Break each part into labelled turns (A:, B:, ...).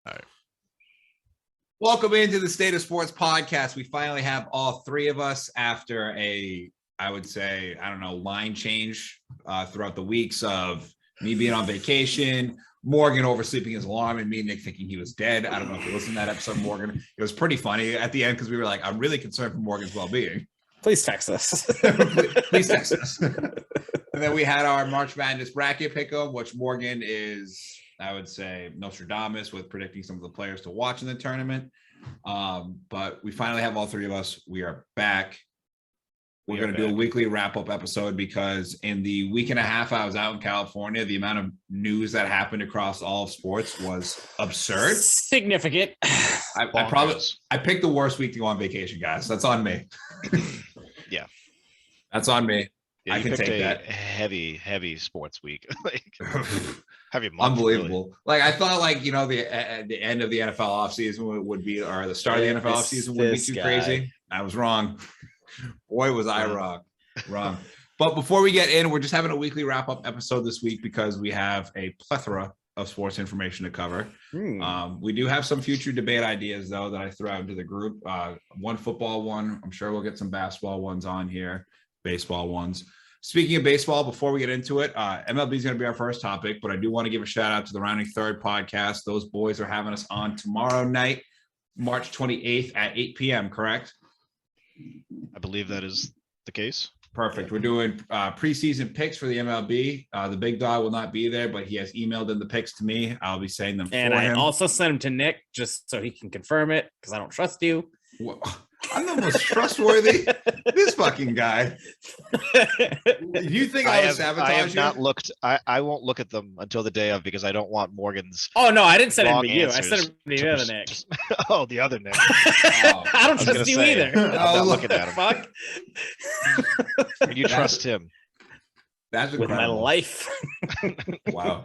A: All right.
B: Welcome into the State of Sports podcast. We finally have all three of us after line change throughout the weeks of me being on vacation, Morgan oversleeping his alarm, and me and Nick thinking he was dead. I don't know if you listened to that episode, Morgan. It was pretty funny at the end because we were like, I'm really concerned for Morgan's well-being.
C: Please text us.
B: Please text us. And then we had our March Madness bracket pick'em, which Morgan is, I would say, Nostradamus with predicting some of the players to watch in the tournament. But we finally have all three of us. We are back. We're going to do a weekly wrap-up episode because in the week and a half I was out in California, the amount of news that happened across all of sports was absurd.
C: Significant.
B: I picked the worst week to go on vacation, guys. That's on me.
A: Yeah.
B: That's on me.
A: Yeah,
B: I can take that.
A: Heavy sports week. Heavy month,
B: unbelievable.
A: Really.
B: Like I thought, the end of the NFL offseason would be, or the start of the NFL offseason would be too crazy. I was wrong. Boy, was I wrong. But before we get in, we're just having a weekly wrap-up episode this week because we have a plethora of sports information to cover. We do have some future debate ideas, though, that I threw out into the group. One football one. I'm sure we'll get some basketball ones on here, baseball ones. Speaking of baseball, before we get into it, MLB is going to be our first topic, but I do want to give a shout out to the Rounding Third podcast. Those boys are having us on tomorrow night, March 28th at 8 p.m., correct?
A: I believe that is the case.
B: Perfect. We're doing preseason picks for the MLB. The big dog will not be there, but he has emailed in the picks to me. I'll be saying them
C: and
B: for
C: I
B: him.
C: also sent him to Nick just so he can confirm it because I don't trust you.
B: Well, I'm the most trustworthy. This fucking guy. You think I would sabotage you?
A: I have not looked. I won't look at them until the day of because I don't want Morgan's.
C: Oh no, I didn't send him to you. I sent him to the other Nick.
A: Oh, the other Nick.
C: I don't trust you either.
A: I'm not looking at him.
C: Fuck.
A: You trust him.
B: That's
C: with my life.
B: Wow.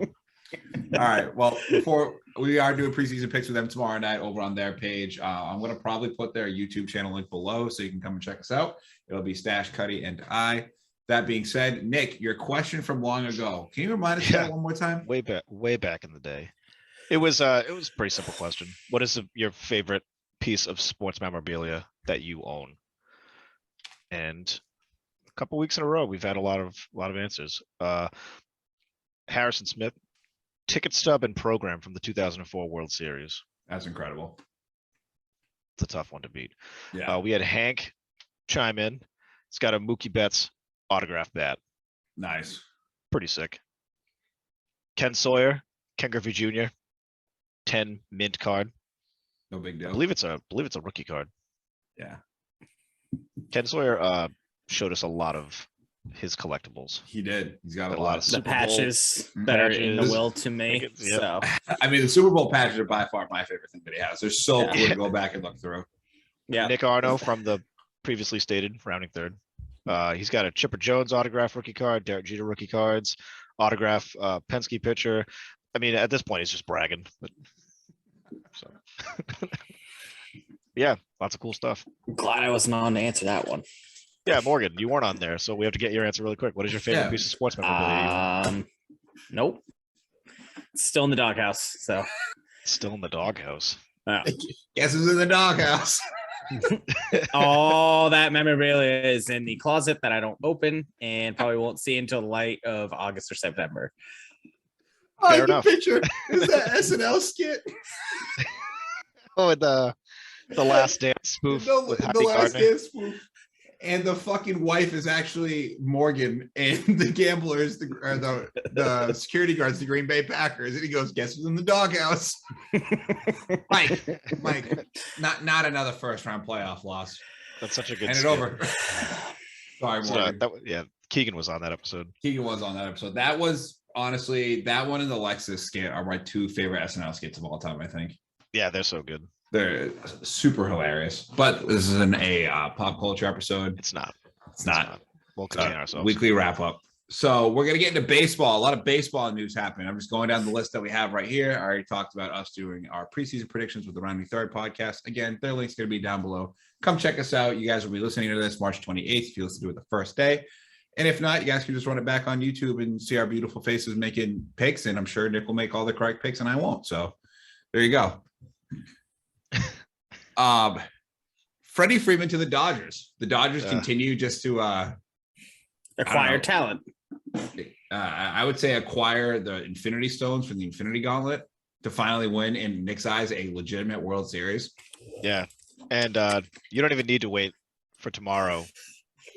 B: All right. Well, before we are doing preseason picks with them tomorrow night over on their page, I'm going to probably put their YouTube channel link below so you can come and check us out. It'll be Stash, Cuddy, and I. That being said, Nick, your question from long ago. Can you remind us that one more time?
A: Way back in the day. It was a pretty simple question. What is your favorite piece of sports memorabilia that you own? And a couple weeks in a row, we've had a lot of answers. Harrison Smith. Ticket stub and program from the 2004 World Series.
B: That's incredible.
A: It's a tough one to beat.
B: Yeah.
A: We had Hank chime in. It's got a Mookie Betts autograph bat.
B: Nice.
A: Pretty sick. Ken Sawyer, Ken Griffey Jr. 10 mint card.
B: No big deal.
A: I believe it's a rookie card.
B: Yeah.
A: Ken Sawyer showed us a lot of his collectibles.
B: He did. He's got a lot of
C: the patches that are in the will to me.
A: Yep.
C: So
B: I mean, the Super Bowl patches are by far my favorite thing that he has. They're so cool to go back and look through.
C: Yeah.
A: Nick Arno from the previously stated Rounding Third. He's got a Chipper Jones autograph rookie card, Derek Jeter rookie cards, autograph Penske pitcher. I mean, at this point, he's just bragging. But so yeah, lots of cool stuff.
C: I'm glad I wasn't on to answer that one.
A: Yeah, Morgan, you weren't on there, so we have to get your answer really quick. What is your favorite piece of sports memorabilia?
C: Nope. Still in the doghouse. So
A: still in the doghouse.
C: Oh.
B: Guess who's in the doghouse?
C: All that memorabilia is in the closet that I don't open and probably won't see until the light of August or September.
A: Fair enough.
B: Picture is that SNL skit.
A: Oh, the Last Dance spoof.
B: The
A: with Happy
B: Last
A: Gardner.
B: Dance spoof. And the fucking wife is actually Morgan, and the gamblers, the security guards, the Green Bay Packers. And he goes, "Guess who's in the doghouse?" Mike, not another first round playoff loss.
A: That's such a good.
B: Hand it over. Sorry, Morgan.
A: Keegan was on that episode.
B: That was honestly, that one and the Lexus skit are my two favorite SNL skits of all time. I think.
A: Yeah, they're so good.
B: They're super hilarious, but this is a pop culture episode.
A: It's not.
B: We'll
A: contain ourselves.
B: Weekly wrap up. So we're going to get into baseball. A lot of baseball news happening. I'm just going down the list that we have right here. I already talked about us doing our preseason predictions with the Rounding Third podcast. Again, their link's going to be down below. Come check us out. You guys will be listening to this March 28th if you listen to it the first day. And if not, you guys can just run it back on YouTube and see our beautiful faces making picks. And I'm sure Nick will make all the correct picks and I won't. So There you go. Freddie Freeman to the Dodgers. The Dodgers continue just to
C: Acquire talent.
B: I would say acquire the Infinity Stones from the Infinity Gauntlet to finally win, in Nick's eyes, a legitimate World Series.
A: Yeah. And you don't even need to wait for tomorrow.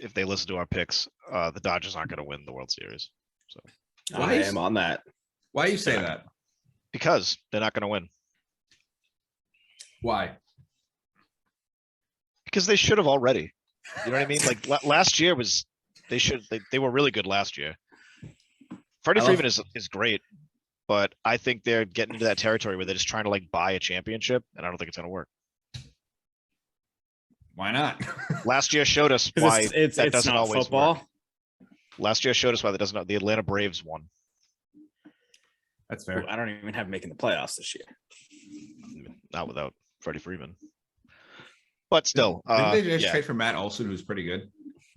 A: If they listen to our picks, the Dodgers aren't going to win the World Series. So
C: I am on that.
B: Why you say that?
A: Because they're not going to win.
B: Why?
A: Because they should have already. You know what I mean? Like last year was they were really good last year. Freddie Freeman is great, but I think they're getting into that territory where they're just trying to like buy a championship, and I don't think it's going to work.
B: Why not?
A: Last year showed us why
C: it's
A: doesn't
C: not
A: always
C: football.
A: work. Last year showed us why that doesn't. The Atlanta Braves won.
B: That's fair.
C: I don't even have making the playoffs this year.
A: Not without Freddie Freeman. But still,
B: didn't they just trade for Matt Olson, who's pretty good?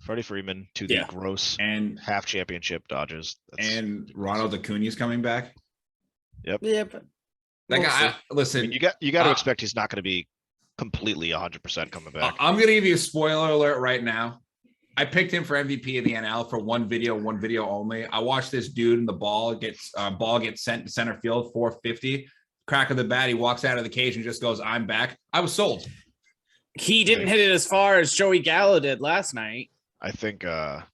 A: Freddie Freeman to the gross
B: and
A: half championship Dodgers.
B: And Ronaldo Cooney is coming back.
A: Yep.
C: Yeah, but
B: listen.
A: I mean, you got to expect he's not going to be completely 100% coming back.
B: I'm going to give you a spoiler alert right now. I picked him for MVP of the NL for one video only. I watched this dude and the ball gets sent to center field, 450. Crack of the bat, he walks out of the cage and just goes, "I'm back." I was sold.
C: He didn't hit it as far as Joey Gallo did last night.
A: I think
B: how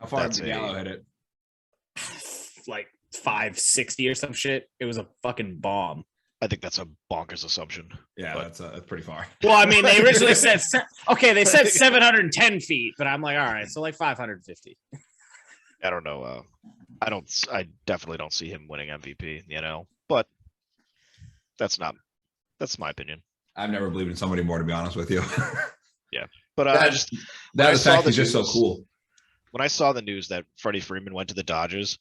B: far did Gallo hit it?
C: Like 560 or some shit. It was a fucking bomb.
A: I think that's a bonkers assumption.
B: Yeah, that's pretty far.
C: Well, I mean, they originally said they said 710 feet, but I'm like, all right, so like 550.
A: I don't know. I definitely don't see him winning MVP, but that's my opinion.
B: I've never believed in somebody more, to be honest with you.
A: Yeah. But
B: that fact is just so cool.
A: When I saw the news that Freddie Freeman went to the Dodgers,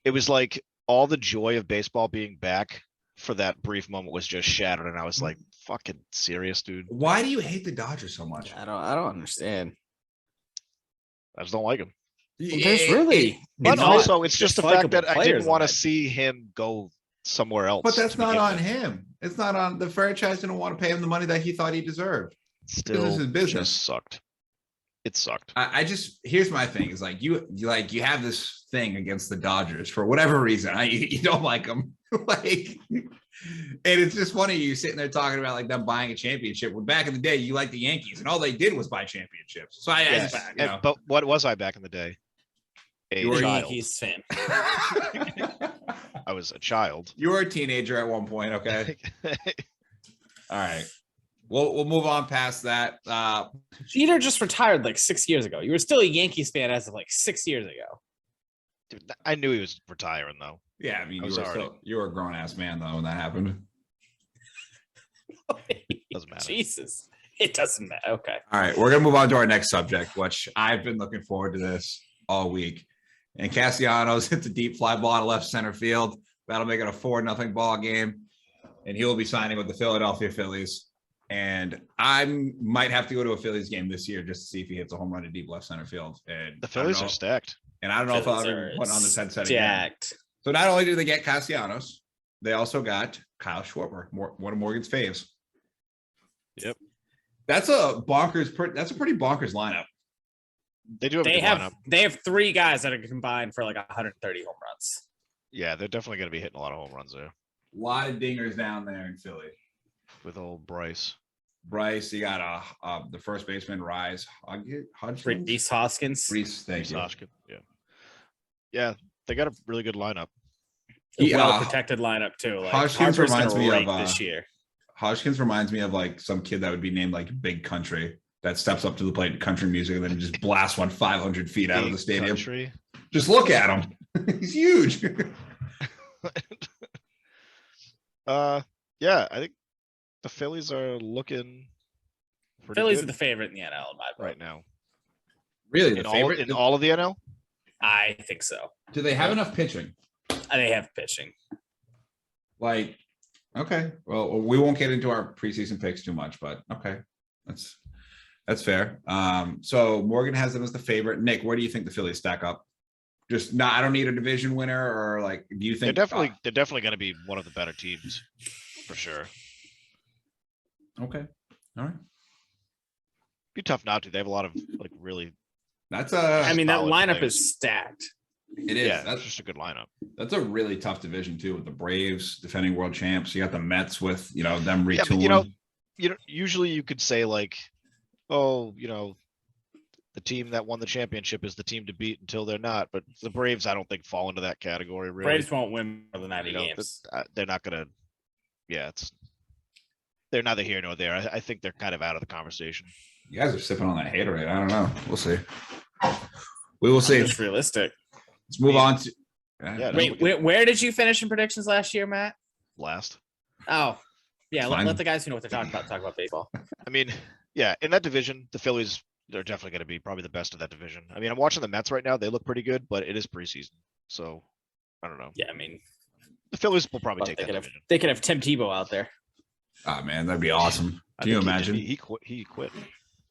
A: it was like all the joy of baseball being back for that brief moment was just shattered, and I was like, "Fucking serious, dude."
B: Why do you hate the Dodgers so much?
C: I don't understand.
A: I just don't like him.
C: There's really,
A: but also it's just the fact that I didn't want to
C: to
A: see him go somewhere else.
B: But that's not on him. It's not on the franchise. Didn't want to pay him the money that he thought he deserved.
A: Still,
B: this is business.
A: Just sucked. It sucked.
B: I just here's my thing is like you have this thing against the Dodgers for whatever reason. You don't like them, like, and it's just funny you sitting there talking about like them buying a championship. When back in the day you liked the Yankees and all they did was buy championships. So
A: but what was I back in the day?
C: You were a Yankees fan.
A: I was a child.
B: You were a teenager at one point. Okay. All right. We'll move on past that.
C: Jeter just retired like 6 years ago. You were still a Yankees fan as of like 6 years ago.
A: Dude, I knew he was retiring though.
B: Yeah, I mean, you were a grown ass man though when that happened.
A: Doesn't matter.
C: Jesus, it doesn't matter. Okay.
B: All right, we're gonna move on to our next subject, which I've been looking forward to this all week. And Castellanos hits a deep fly ball to left center field. That'll make it a 4-0 ball game, and he will be signing with the Philadelphia Phillies. And I might have to go to a Phillies game this year just to see if he hits a home run to deep left center field. And
A: the Phillies are stacked.
B: And I don't know if I'll ever put on the headset again. So not only do they get Castellanos, they also got Kyle Schwarber, one of Morgan's faves.
A: Yep.
B: That's a pretty bonkers lineup.
A: They do have a good lineup.
C: They have 3 guys that are combined for like 130 home runs.
A: Yeah, they're definitely going to be hitting a lot of home runs there.
B: A lot of dingers down there in Philly.
A: With old Bryce,
B: you got the first baseman, Rhys Hoskins.
C: Rhys Hoskins.
B: Thank you.
A: Hoskins. Yeah, they got a really good lineup.
C: Well protected lineup too. Like
B: Hoskins reminds me of
C: this year.
B: Hoskins reminds me of like some kid that would be named like Big Country that steps up to the plate in country music and then just blasts one 500 feet out of the stadium.
A: Country.
B: Just look at him. He's huge.
A: Yeah, I think the Phillies are looking.
C: Phillies
A: good
C: are the favorite in the NL in my book.
A: right now.
B: Really,
A: the favorite in all of the NL?
C: I think so.
B: Do they have enough pitching?
C: They have pitching.
B: Like, okay. Well, we won't get into our preseason picks too much, but okay, that's fair. So Morgan has them as the favorite. Nick, where do you think the Phillies stack up? I don't need a division winner, or like, do you think
A: they're definitely going to be one of the better teams for sure.
B: Okay. All right.
A: Be tough not to. They have a lot of like really.
B: That's
C: I mean, that
A: solid
C: lineup
A: players.
C: is stacked.
B: it is.
A: Yeah,
B: That's
A: it's just a good lineup.
B: That's a really tough division too, with the Braves defending world champs. You got the Mets with them
A: Yeah, but
B: retooling.
A: usually you could say like, oh, the team that won the championship is the team to beat until they're not. But the Braves, I don't think fall into that category. Really,
C: Braves won't win more than 90
A: You know,
C: games.
A: they're not gonna. Yeah, they're neither here nor there. I think they're kind of out of the conversation.
B: You guys are sipping on that haterade. I don't know. We'll see. We will see.
C: It's realistic.
B: Let's move on to.
A: Yeah,
C: Wait, where did you finish in predictions last year, Matt?
A: Last.
C: Oh, yeah.
B: Fine.
C: Let the guys who know what they're talking about talk about baseball.
A: I mean, yeah, in that division, the Phillies, they're definitely going to be probably the best of that division. I mean, I'm watching the Mets right now. They look pretty good, but it is preseason. So I don't know.
C: Yeah, I mean,
A: The Phillies will probably
C: but
A: take
C: they
A: that
C: could have
A: division.
C: they could have Tim Tebow out there.
B: Oh man, that'd be awesome.
A: I
B: Can you
A: think
B: imagine?
A: He quit. He quit.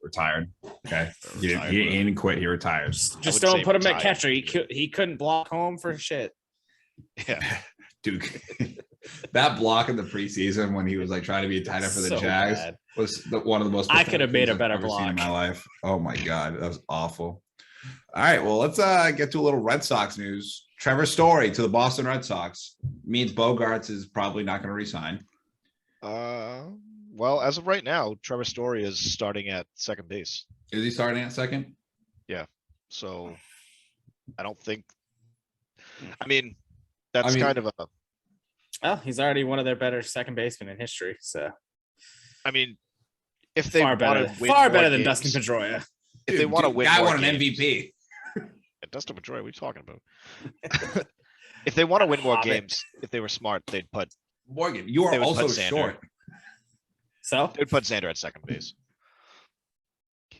B: Retired. Okay.
A: Or
B: He
A: retired,
B: he
A: whatever.
B: didn't quit. He retired.
C: Just
A: would
C: don't
A: say
C: put him at
A: retired.
C: catcher. He couldn't block home for shit.
A: Yeah.
B: Dude, that block in the preseason when he was like trying to be a tight end for the
C: So
B: Jags
C: bad.
B: was one of the most.
C: I could have made a
B: pathetic things
C: better
B: I've ever seen in
C: block.
B: my life. Oh my god, that was awful. All right, well let's get to a little Red Sox news. Trevor Story to the Boston Red Sox means Bogarts is probably not going to resign.
A: Well, as of right now, Trevor Story is starting at second base.
B: Is he starting at second?
A: So I don't think. I mean, that's
B: mean-
A: kind of a.
C: Well, he's already one of their better second basemen in history. So
A: I mean, if they
C: far better,
A: want to win
C: far
A: more
C: better than
A: games-
C: Dustin Pedroia.
A: If they want to win,
B: guy
A: more
B: won an
A: games-
B: MVP.
A: Dustin Pedroia, what are you talking about? If they want to win more
C: Hobbit.
A: games, if they were smart, they'd put
B: Morgan, you
A: They
B: are
A: would
B: also
A: put Xander.
B: short.
C: So
A: they'd put Xander at second base.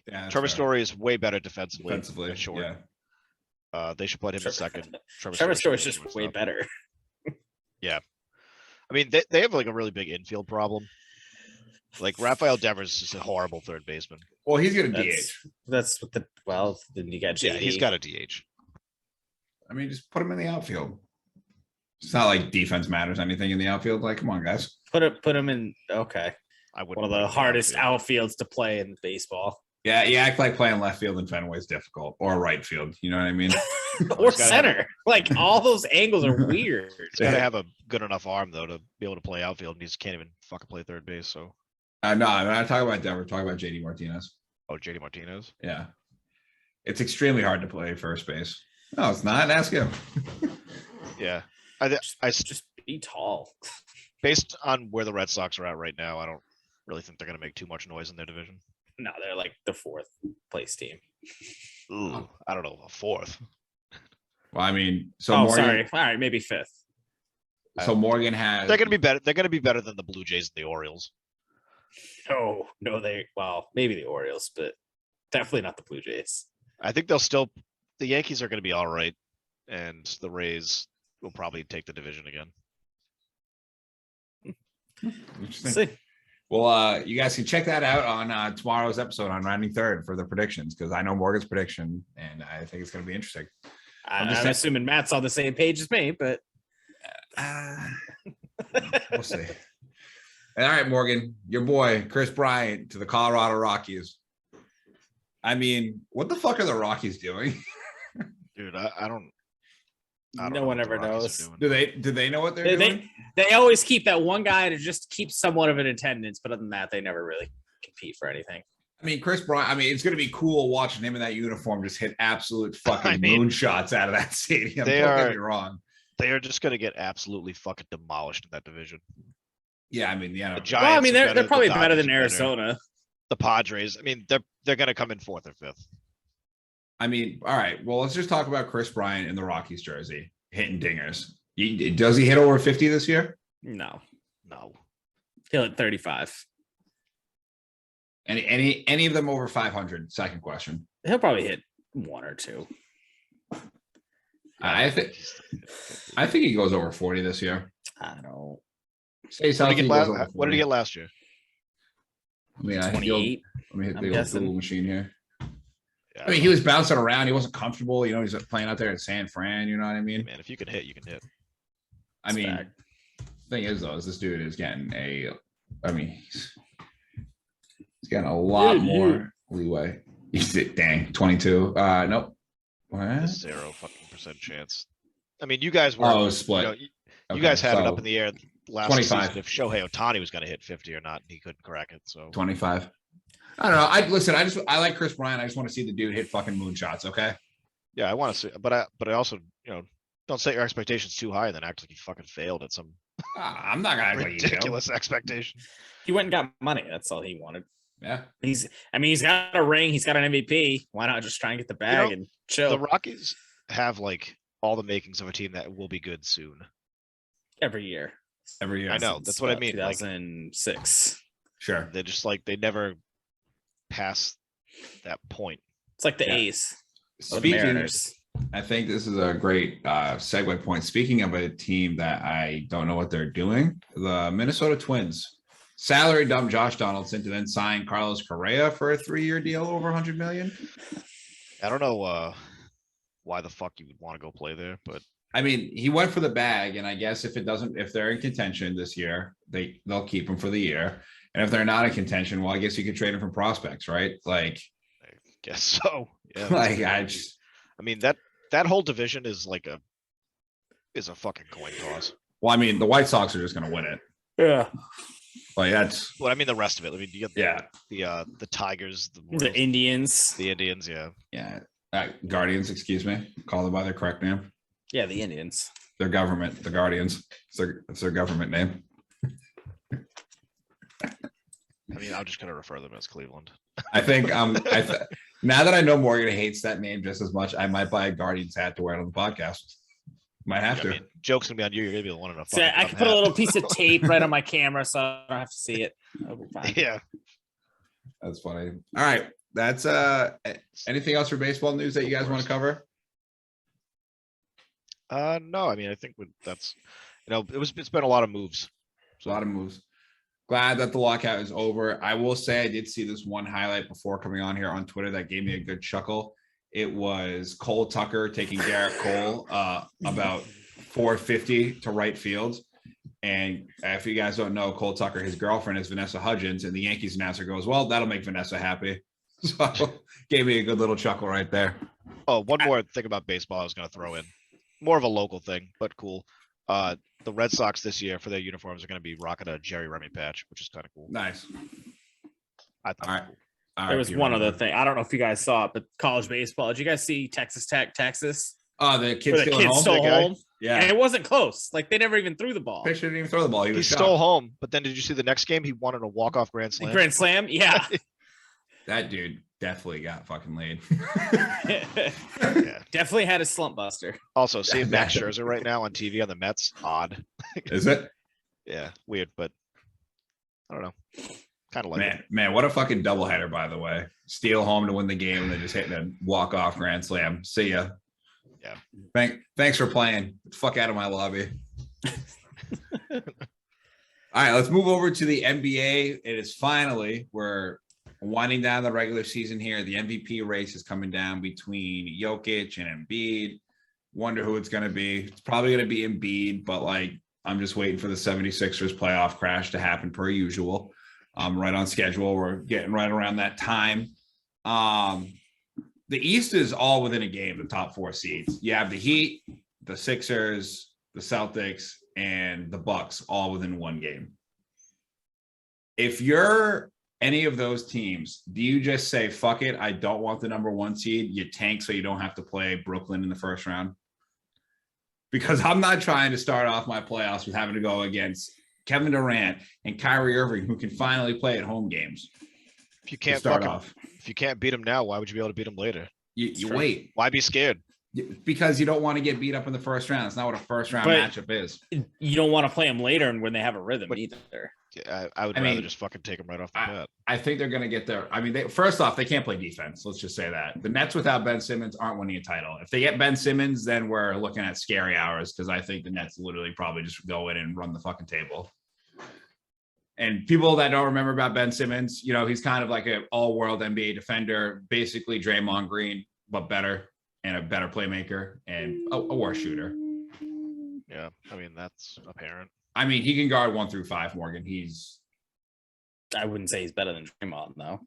B: Yeah, that's
A: Trevor
B: fair.
A: Story is way better defensively.
B: Defensively,
A: at short.
B: yeah.
A: They should put him
C: Trevor-
A: at second.
C: Trevor
A: should
C: Story's
A: be
C: just
A: at
C: way
A: shortstop.
C: better.
A: I mean, they have like a really big infield problem. Like Rafael Devers is a horrible third baseman.
B: Well, he's going to DH.
C: That's what the then you got JD.
A: Yeah, he's got a DH.
B: I mean, just put him in the outfield. It's not like defense matters anything in the outfield. Like, come on, guys.
C: put him in. Okay,
A: I would
C: one of the hardest outfields to play in baseball,
B: Yeah, you act like playing left field in Fenway is difficult, or right field. You know what I mean?
C: or
A: gotta have
C: center. Like all those angles are weird.
A: He's got to have a good enough arm though to be able to play outfield. And he just can't even fucking play third base. So,
B: No, I'm not talking about Denver. I'm talking about JD Martinez.
A: oh, JD Martinez.
B: Yeah, it's extremely hard to play first base. No, it's not. Ask him.
A: Yeah,
C: Just be tall.
A: based on where the Red Sox are at right now, I don't really think they're going to make too much noise in their division.
C: No, they're like the fourth place team.
A: Ooh, I don't know, a fourth.
B: Well, I mean, so
C: Oh,
B: Morgan,
C: sorry. All right, maybe fifth.
B: so Morgan has.
A: They're going to be better. They're going to be better than the Blue Jays and the Orioles.
C: No, maybe the Orioles, but definitely not the Blue Jays.
A: I think they'll still. The Yankees are going to be all right, and the Rays will probably take the division again.
B: Interesting.
C: See,
B: Well, you guys can check that out on tomorrow's episode on Rounding Third for the predictions, because I know Morgan's prediction, and I think it's going to be interesting.
C: I'm
B: just saying-
C: assuming Matt's on the same page as me, but
B: We'll see. All right, Morgan, your boy Chris Bryant to the Colorado Rockies. I mean, what the fuck are the Rockies doing?
A: Dude, I don't
C: no
A: know
C: one
A: what the
C: ever
A: Rockies
C: knows.
A: are doing.
B: Do they know what they're doing?
C: They always keep that one guy to just keep somewhat of an attendance, but other than that, they never really compete for anything.
B: I mean, Chris Bryant. I mean, it's going to be cool watching him in that uniform just hit absolute fucking
A: I mean,
B: moonshots out of that stadium.
A: they
B: Don't get
A: are-
B: me wrong.
A: They are just going to get absolutely fucking demolished in that division.
B: Yeah, I mean, yeah.
A: The
C: Well, I
A: Giants
C: mean,
A: are
C: they're
A: the
C: probably
A: Dodgers
C: better
A: are
C: than Arizona.
A: The Padres. I mean, they're going to come in fourth or fifth.
B: I mean, all right. Well, let's just talk about Chris Bryant in the Rockies jersey hitting dingers. Does he hit over 50 this year?
C: No,
A: No.
C: he'll hit 35.
B: Any of them over 500? Second question.
C: He'll probably hit one or two.
B: I think he goes over 40 this year.
C: I don't.
B: Stays
A: What did
B: healthy.
A: he
B: Goes
A: get,
B: over
A: what did
B: 40.
A: he get last year?
B: I mean,
C: 28.
B: let me hit
C: I'm
B: the old
C: guessing.
B: Google machine here.
A: Yeah,
B: I mean, he was bouncing around. He wasn't comfortable. You know, he's playing out there in San Fran. You know what I mean?
A: man, if you can hit, you can hit.
B: I mean,
C: Fact.
B: thing is though, is this dude is getting I mean, getting a lot more leeway. Dang, 22. Nope. What?
A: A 0% chance. I mean, you guys were.
B: Oh, split.
A: You guys had it up
B: so
A: in the air last
B: 25.
A: season if Shohei Ohtani was going to hit 50 or not, and he couldn't crack it. So
B: 25. I don't know. I like Chris Bryant. I just want to see the dude hit fucking moonshots. Okay.
A: yeah, I want to see, but I also, don't set your expectations too high and then act like you fucking failed at some
B: I'm not gonna act like you do.
A: ridiculous expectation.
C: He went and got money. That's all he wanted.
B: Yeah.
C: He's got a ring. He's got an MVP. Why not just try and get the bag and chill?
A: The Rockies have like all the makings of a team that will be good soon.
C: Every year.
B: Every year.
A: I know. That's what I mean.
C: 2006.
B: Sure.
A: They're just like, they never pass that point.
C: It's like the
B: Yeah.
C: A's. Or the
B: Speaking,
C: Mariners.
B: I think this is a great segue point. Speaking of a team that I don't know what they're doing, the Minnesota Twins salary dump Josh Donaldson to then sign Carlos Correa for a 3-year deal over $100 million.
A: I don't know why the fuck you would want to go play there, but
B: I mean, he went for the bag, and I guess if they're in contention this year, they'll keep him for the year. And if they're not in contention, well, I guess you could trade him from prospects, right? Like,
A: I guess so. Yeah.
B: like
A: I mean, that whole division is like a fucking coin toss.
B: well, I mean, the White Sox are just going to win it.
C: Yeah.
B: Like that's
A: Well, I mean, the rest of it. I mean, you get the Tigers,
C: The
A: Royals,
C: Indians.
A: the Indians. Yeah.
B: yeah. Guardians, excuse me. Call them by their correct name.
C: Yeah, the Indians.
B: Their government, the Guardians. It's their government name.
A: I mean, I'm just gonna refer them as Cleveland.
B: I think now that I know Morgan hates that name just as much, I might buy a Guardians hat to wear it on the podcast. Might have to.
A: I mean, joke's gonna be on you. You're gonna be the one in a
C: So
A: fucking
C: I
A: dumb
C: can put a
A: hat.
C: little piece of tape right on my camera so I don't have to see it. That'll be fine.
A: Yeah.
B: That's funny. All right. That's anything else for baseball news that you guys want to cover?
A: No, I mean, I think that's, it's been a lot of moves.
B: There's a lot of moves. Glad that the lockout is over. I will say I did see this one highlight before coming on here on Twitter that gave me a good chuckle. It was Cole Tucker taking Garrett Cole about 450 to right field. And if you guys don't know, Cole Tucker, his girlfriend is Vanessa Hudgens, and the Yankees announcer goes, well, that'll make Vanessa happy. So gave me a good little chuckle right there.
A: Oh, one more thing about baseball I was gonna throw in. More of a local thing, but cool. The Red Sox this year for their uniforms are gonna be rocking a Jerry Remy patch, which is kind of cool.
B: Nice.
A: I thought.
B: All right. All
C: There
B: right,
C: was
B: Peter.
C: one other thing. I don't know if you guys saw it, but college baseball. Did you guys see Texas Tech, Texas?
B: Oh, the kid
C: Where the
B: stealing
C: kid
B: home.
C: stole
A: that guy?
C: home.
B: Yeah.
C: And it wasn't close. Like they never even threw the ball.
B: Pitcher didn't even throw the ball. He
A: He
B: was
A: stole
B: shot.
A: home, but then did you see the next game? He won in a walk-off grand slam.
C: Grand slam? Yeah.
B: That dude definitely got fucking laid.
A: Yeah.
C: Definitely had a slump buster.
A: Also, seeing Max Scherzer right now on TV on the Mets, odd.
B: Is it?
A: Yeah, weird, but I don't know. Kind of like it.
B: Man, what a fucking doubleheader, by the way. Steal home to win the game and then just hitting a walk-off grand slam. See ya.
A: Yeah.
B: Thanks for playing. Get the fuck out of my lobby. All right, let's move over to the NBA. It is finally, we're winding down the regular season here. The MVP race is coming down between Jokic and Embiid. Wonder who it's going to be. It's probably going to be Embiid, but like, I'm just waiting for the 76ers playoff crash to happen per usual. Right on schedule. We're getting right around that time. The East is all within a game, the top 4 seeds. You have the Heat, the Sixers, the Celtics, and the Bucks all within one game. If you're any of those teams, do you just say, fuck it, I don't want the number 1 seed, you tank so you don't have to play Brooklyn in the first round? Because I'm not trying to start off my playoffs with having to go against Kevin Durant and Kyrie Irving, who can finally play at home games.
A: If you can't
B: start off.
A: If you can't beat him now, why would you be able to beat him later?
B: You wait.
A: Why be scared?
B: Because you don't want to get beat up in the first round. It's not what a first round
C: But-
B: matchup is.
C: You don't want to play them later and when they have a rhythm
A: But-
C: either.
A: Yeah, I would
B: I
A: rather
B: mean,
A: just fucking take him right off the bat.
B: I think they're going to get there. I mean, first off, they can't play defense. Let's just say that. The Nets without Ben Simmons aren't winning a title. If they get Ben Simmons, then we're looking at scary hours because I think the Nets literally probably just go in and run the fucking table. And people that don't remember about Ben Simmons, he's kind of like an all-world NBA defender, basically Draymond Green, but better and a better playmaker and a worse shooter.
A: Yeah, I mean, that's apparent.
B: I mean, he can guard 1 through 5, Morgan.
C: I wouldn't say he's better than Draymond, though.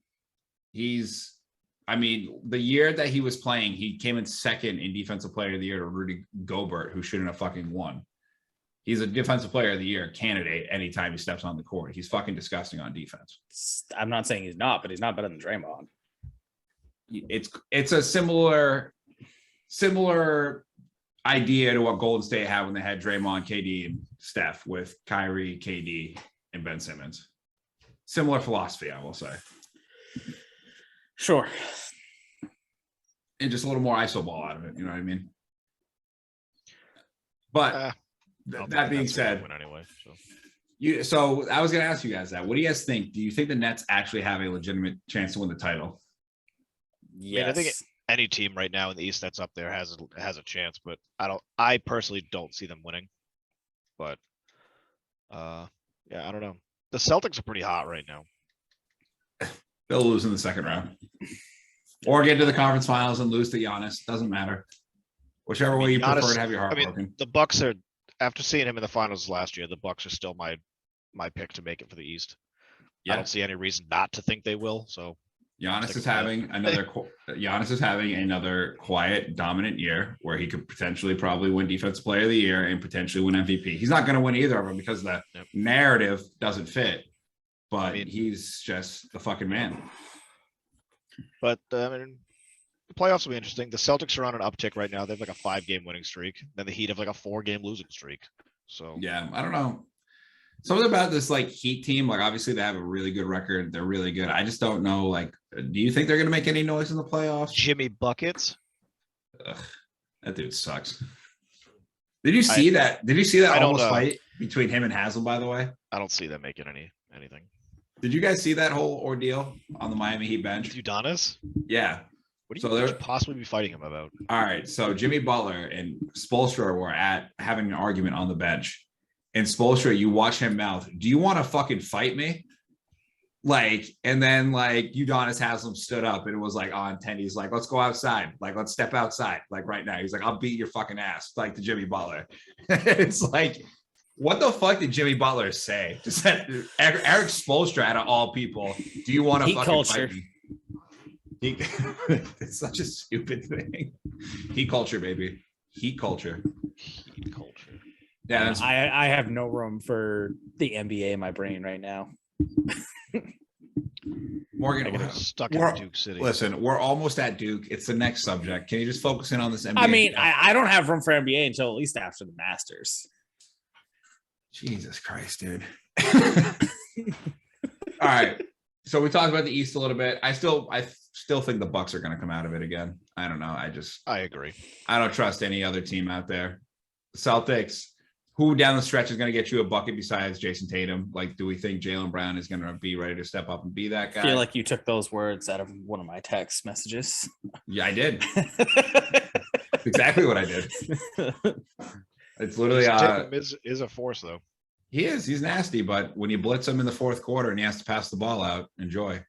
B: I mean, the year that he was playing, he came in second in Defensive Player of the Year to Rudy Gobert, who shouldn't have fucking won. He's a Defensive Player of the Year candidate anytime he steps on the court. He's fucking disgusting on defense.
C: I'm not saying he's not, but he's not better than Draymond.
B: It's a similar idea to what Golden State had when they had Draymond, KD, and Steph with Kyrie, KD, and Ben Simmons. Similar philosophy, I will say.
C: Sure.
B: And just a little more ISO ball out of it. You know what I mean? But that being said,
A: anyway,
B: so I was going to ask you guys that. What do you guys think? Do you think the Nets actually have a legitimate chance to win the title?
C: Yes.
A: I think any team right now in the East that's up there has a chance, but I personally don't see them winning. But yeah, I don't know. The Celtics are pretty hot right now.
B: They'll lose in the second round. Or get to the conference finals and lose to Giannis. Doesn't matter. Whichever way you prefer to have your heart broken.
A: The Bucks are, after seeing him in the finals last year, the Bucks are still my pick to make it for the East. Yeah. I don't see any reason not to think they will. So
B: Giannis is having another quiet, dominant year where he could potentially probably win Defensive Player of the Year and potentially win MVP. He's not going to win either of them because the narrative doesn't fit. But he's just the fucking man.
A: But I mean, the playoffs will be interesting. The Celtics are on an uptick right now. They have like a 5-game winning streak. Then the Heat have like a 4-game losing streak. So
B: yeah, I don't know. Something about this like Heat team, like obviously they have a really good record. They're really good. I just don't know. Like, do you think they're gonna make any noise in the playoffs?
A: Jimmy Buckets.
B: Ugh, that dude sucks. Did you see that? Did you see that almost fight between him and Haslem? By the way,
A: I don't see them making anything.
B: Did you guys see that whole ordeal on the Miami Heat bench?
A: Udonis?
B: Yeah.
A: What do you possibly be fighting him about?
B: All right. So Jimmy Butler and Spoelstra were having an argument on the bench. And Spoelstra, you watch him mouth, do you want to fucking fight me? Like, and then like Udonis Haslem stood up and it was like on 10. He's like, let's go outside. Like, let's step outside. Like right now. He's like, I'll beat your fucking ass. Like to Jimmy Butler. It's like, what the fuck did Jimmy Butler say? Just that Eric Spoelstra, out of all people, do you want to fucking fight me? It's such a stupid thing. Heat culture, baby. Heat culture.
A: Heat culture.
C: Yeah, I have no room for the NBA in my brain right now.
B: Morgan,
A: stuck in Duke City.
B: Listen, we're almost at Duke. It's the next subject. Can you just focus in on this NBA?
C: I mean, I don't have room for NBA until at least after the Masters.
B: Jesus Christ, dude. All right. So we talked about the East a little bit. I still think the Bucks are going to come out of it again. I don't know.
A: I agree.
B: I don't trust any other team out there. The Celtics, who down the stretch is going to get you a bucket besides Jason Tatum? Like, do we think Jaylen Brown is going to be ready to step up and be that guy?
C: I feel like you took those words out of one of my text messages.
B: Yeah, I did. That's exactly what I did. It's literally
A: Tatum is a force though.
B: He is. He's nasty, but when you blitz him in the fourth quarter and he has to pass the ball out, enjoy.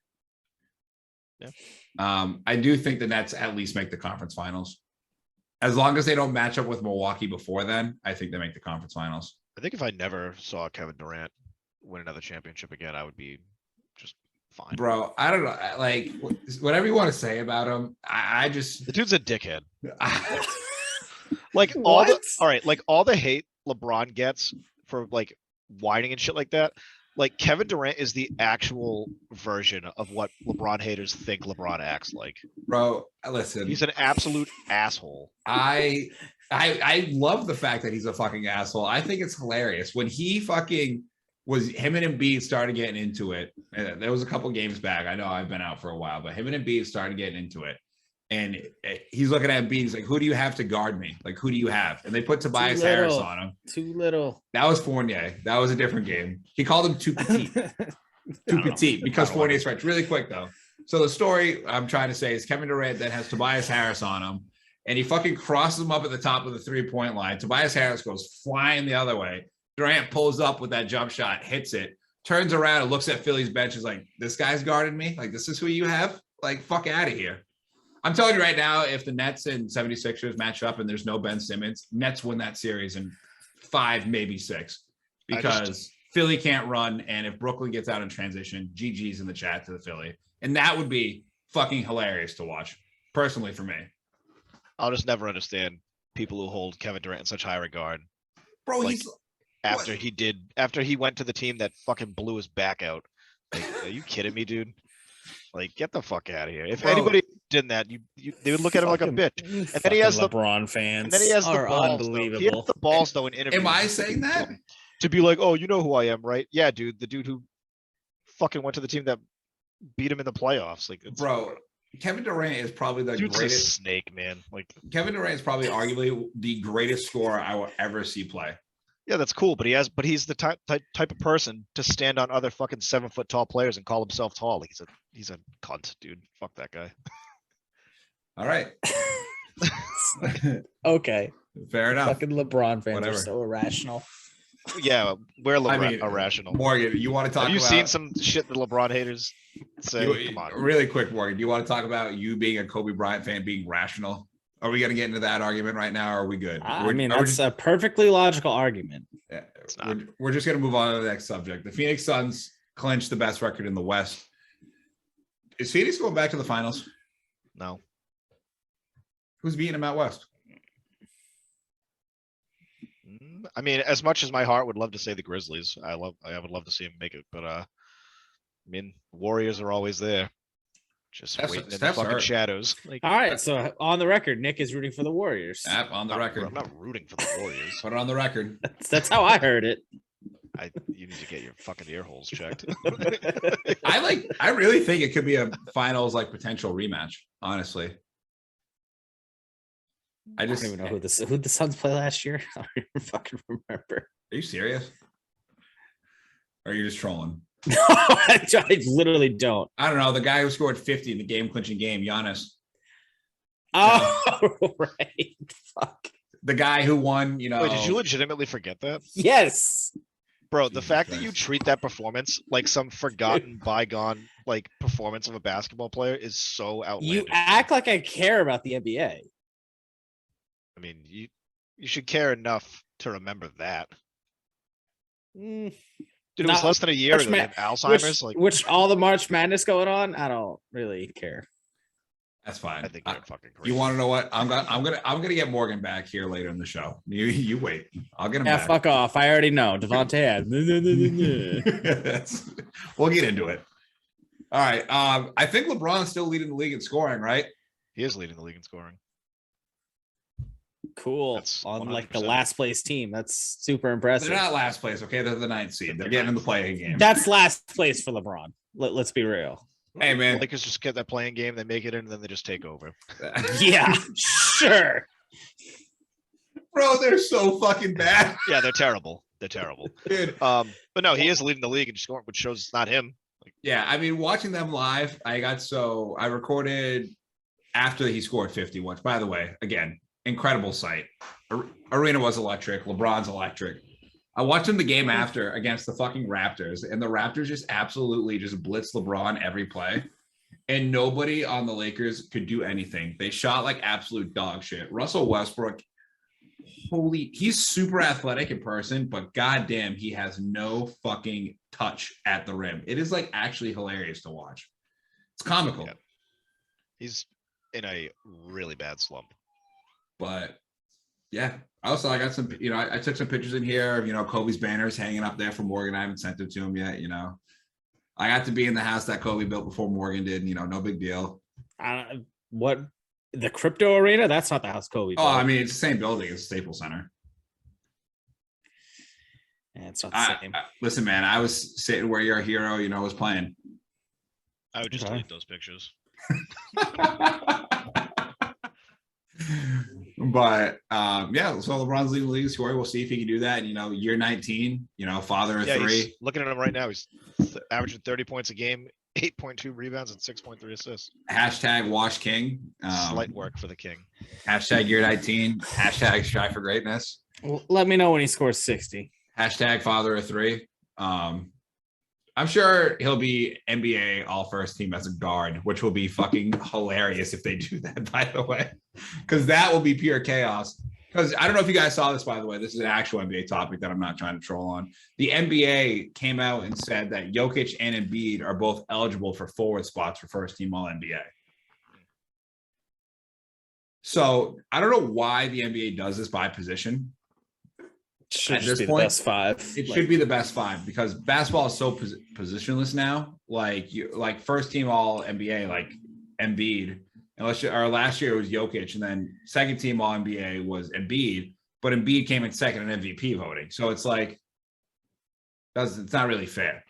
A: Yeah.
B: I do think the Nets at least make the conference finals. As long as they don't match up with Milwaukee before then, I think they make the conference finals.
A: I think if I never saw Kevin Durant win another championship again, I would be just fine.
B: Bro, I don't know. Like, whatever you want to say about him, I just...
A: The dude's a dickhead. Like, all the hate LeBron gets for, like, whining and shit like that. Like, Kevin Durant is the actual version of what LeBron haters think LeBron acts like.
B: Bro, listen.
A: He's an absolute asshole.
B: I love the fact that he's a fucking asshole. I think it's hilarious. When he fucking was, him and Embiid started getting into it. There was a couple games back. I know I've been out for a while, but him and Embiid started getting into it. And he's looking at Embiid. He's like, who do you have to guard me? Like, who do you have? And they put Tobias Harris on him.
C: Too little.
B: That was Fournier. That was a different game. He called him too petite. Too petite because Fournier's French. Really quick, though. So the story I'm trying to say is Kevin Durant then has Tobias Harris on him. And he fucking crosses him up at the top of the three-point line. Tobias Harris goes flying the other way. Durant pulls up with that jump shot, hits it, turns around and looks at Philly's bench. Is like, this guy's guarding me? Like, this is who you have? Like, fuck out of here. I'm telling you right now, if the Nets and 76ers match up and there's no Ben Simmons, Nets win that series in 5, maybe 6. Because Philly can't run. And if Brooklyn gets out in transition, GG's in the chat to the Philly. And that would be fucking hilarious to watch. Personally, for me,
A: I'll just never understand people who hold Kevin Durant in such high regard.
B: bro.
A: Like,
B: He's
A: after he went to the team that fucking blew his back out. Like, are you kidding me, dude? Like, get the fuck out of here. If
B: Bro.
A: anybody did that, they would look at him like a bitch.
C: And
A: then he has the-
C: LeBron fans.
A: And then he has the
C: are
A: balls. Though. He has
C: unbelievable.
A: the balls though in interviews.
B: Am I saying that?
A: To be like, oh, you know who I am, right? Yeah, dude. The dude who fucking went to the team that beat him in the playoffs. Like,
B: Bro, Kevin Durant is probably the
A: dude's a
B: greatest.
A: snake, man. Like,
B: Kevin Durant is probably arguably the greatest scorer I will ever see play.
A: yeah, that's cool, but he's the type of person to stand on other fucking 7 foot tall players and call himself tall. Like, he's a cunt, dude. Fuck that guy.
B: All right.
C: Okay.
B: Fair enough.
C: Fucking LeBron fans
B: Whatever.
C: are so irrational.
A: Yeah, we're
B: I mean,
A: irrational.
B: Morgan, you want to talk
A: Have you
B: about
A: seen some shit that LeBron haters say? Come on.
B: really quick, Morgan, do you want to talk about you being a Kobe Bryant fan being rational? Are we going to get into that argument right now? Or are we good?
C: I mean,
B: Are we
C: that's
B: just-
C: a perfectly logical argument.
B: yeah,
A: not.
B: we're just going to move on to the next subject. The Phoenix Suns clinched the best record in the West. Is Phoenix going back to the finals?
A: No.
B: Who's beating them out West?
A: I mean, as much as my heart would love to say the Grizzlies, I would love to see them make it, but I mean, Warriors are always there, just
B: Steph's-
A: waiting in the
B: Steph's
A: fucking
B: hurt.
A: shadows. Like,
C: All right. So on the record, Nick is rooting for the Warriors.
B: Yep, on the
A: I'm
B: record.
A: not rooting for the Warriors.
B: Put it on the record.
C: That's how I heard it.
A: You need to get your fucking ear holes checked.
B: I really think it could be a finals like potential rematch, honestly. I
C: I
B: just
C: don't even know who the Suns play last year. I don't even fucking remember.
B: Are you serious? Or are you just trolling?
C: No, I literally don't.
B: I don't know. The guy who scored 50 in the game clinching game, Giannis.
C: Oh, right. Fuck.
B: The guy who won,
A: Wait, did you legitimately forget that?
C: Yes.
A: Bro, the
B: Jesus
A: fact that you
B: Christ.
A: treat that performance like some forgotten, bygone, like performance of a basketball player is so outlandish.
C: You act like I care about the NBA.
A: I mean, you should care enough to remember that.
C: Mm,
A: Dude, it was
C: Nah,
A: less than a year
C: March
A: ago.
C: Ma-
A: They had Alzheimer's.
C: which all the March Madness going on, I don't really care.
B: That's fine.
A: I think you're fucking crazy.
B: You want to know what? I'm gonna get Morgan back here later in the show. You wait. I'll get him
C: Yeah,
B: back.
C: fuck off. I already know. Devontae
B: That's- we'll get into it. All right. I think LeBron's still leading the league in scoring, right?
A: He is leading the league in scoring.
C: Cool.
A: That's
C: On like the
A: 100%.
C: last place team. That's super impressive.
B: They're not last place, okay? They're the 9th seed. They're getting in the playing game.
C: That's last place for LeBron. Let's be real.
B: Hey, man.
A: The Lakers just get that playing game, they make it in, and then they just take over.
C: Yeah, sure.
B: Bro, they're so fucking bad.
A: Yeah, they're terrible. They're terrible.
B: Dude.
A: But no, he is leading the league in scoring, which shows it's not him.
B: Yeah, I mean, watching them live, I recorded after he scored 50 once. By the way, again, incredible sight. Arena was electric. LeBron's electric. I watched him the game after against the fucking Raptors, and the Raptors just absolutely just blitzed LeBron every play. And nobody on the Lakers could do anything. They shot like absolute dog shit. Russell Westbrook, he's super athletic in person, but goddamn, he has no fucking touch at the rim. It is like actually hilarious to watch. It's comical.
A: Yeah. He's in a really bad slump.
B: But yeah, also I got some, I took some pictures in here of, Kobe's banners hanging up there for Morgan. I haven't sent it to him yet, I got to be in the house that Kobe built before Morgan did, no big deal.
C: What the crypto arena? That's not the house Kobe.
B: Oh,
C: built.
B: I mean, it's the same building as Staples Center.
C: Yeah, it's not the same.
B: Listen, man, I was sitting where your hero, was playing.
A: I would just
C: Okay.
A: delete those pictures.
B: But yeah, so LeBron's leading the league scoring. We'll see if he can do that. Year 19, father of
A: Yeah,
B: three.
A: he's looking at him right now. He's averaging 30 points a game, 8.2 rebounds, and 6.3 assists.
B: Hashtag Wash King.
A: Slight work for the king.
B: Hashtag year 19. Hashtag strive for greatness.
C: Well, let me know when he scores 60.
B: Hashtag father of three. I'm sure he'll be NBA all first team as a guard, which will be fucking hilarious if they do that, by the way, because that will be pure chaos. Because I don't know if you guys saw this, by the way, this is an actual NBA topic that I'm not trying to troll on. The NBA came out and said that Jokic and Embiid are both eligible for forward spots for first team all NBA. So I don't know why the NBA does this by position.
C: Should
B: At
C: just
B: this
C: be
B: point,
C: the best five.
B: It should be the best five because basketball is so positionless now. Like first team all NBA, like Embiid. Or last year it was Jokic, and then second team all NBA was Embiid, but Embiid came in second in MVP voting. So it's like, it's not really fair.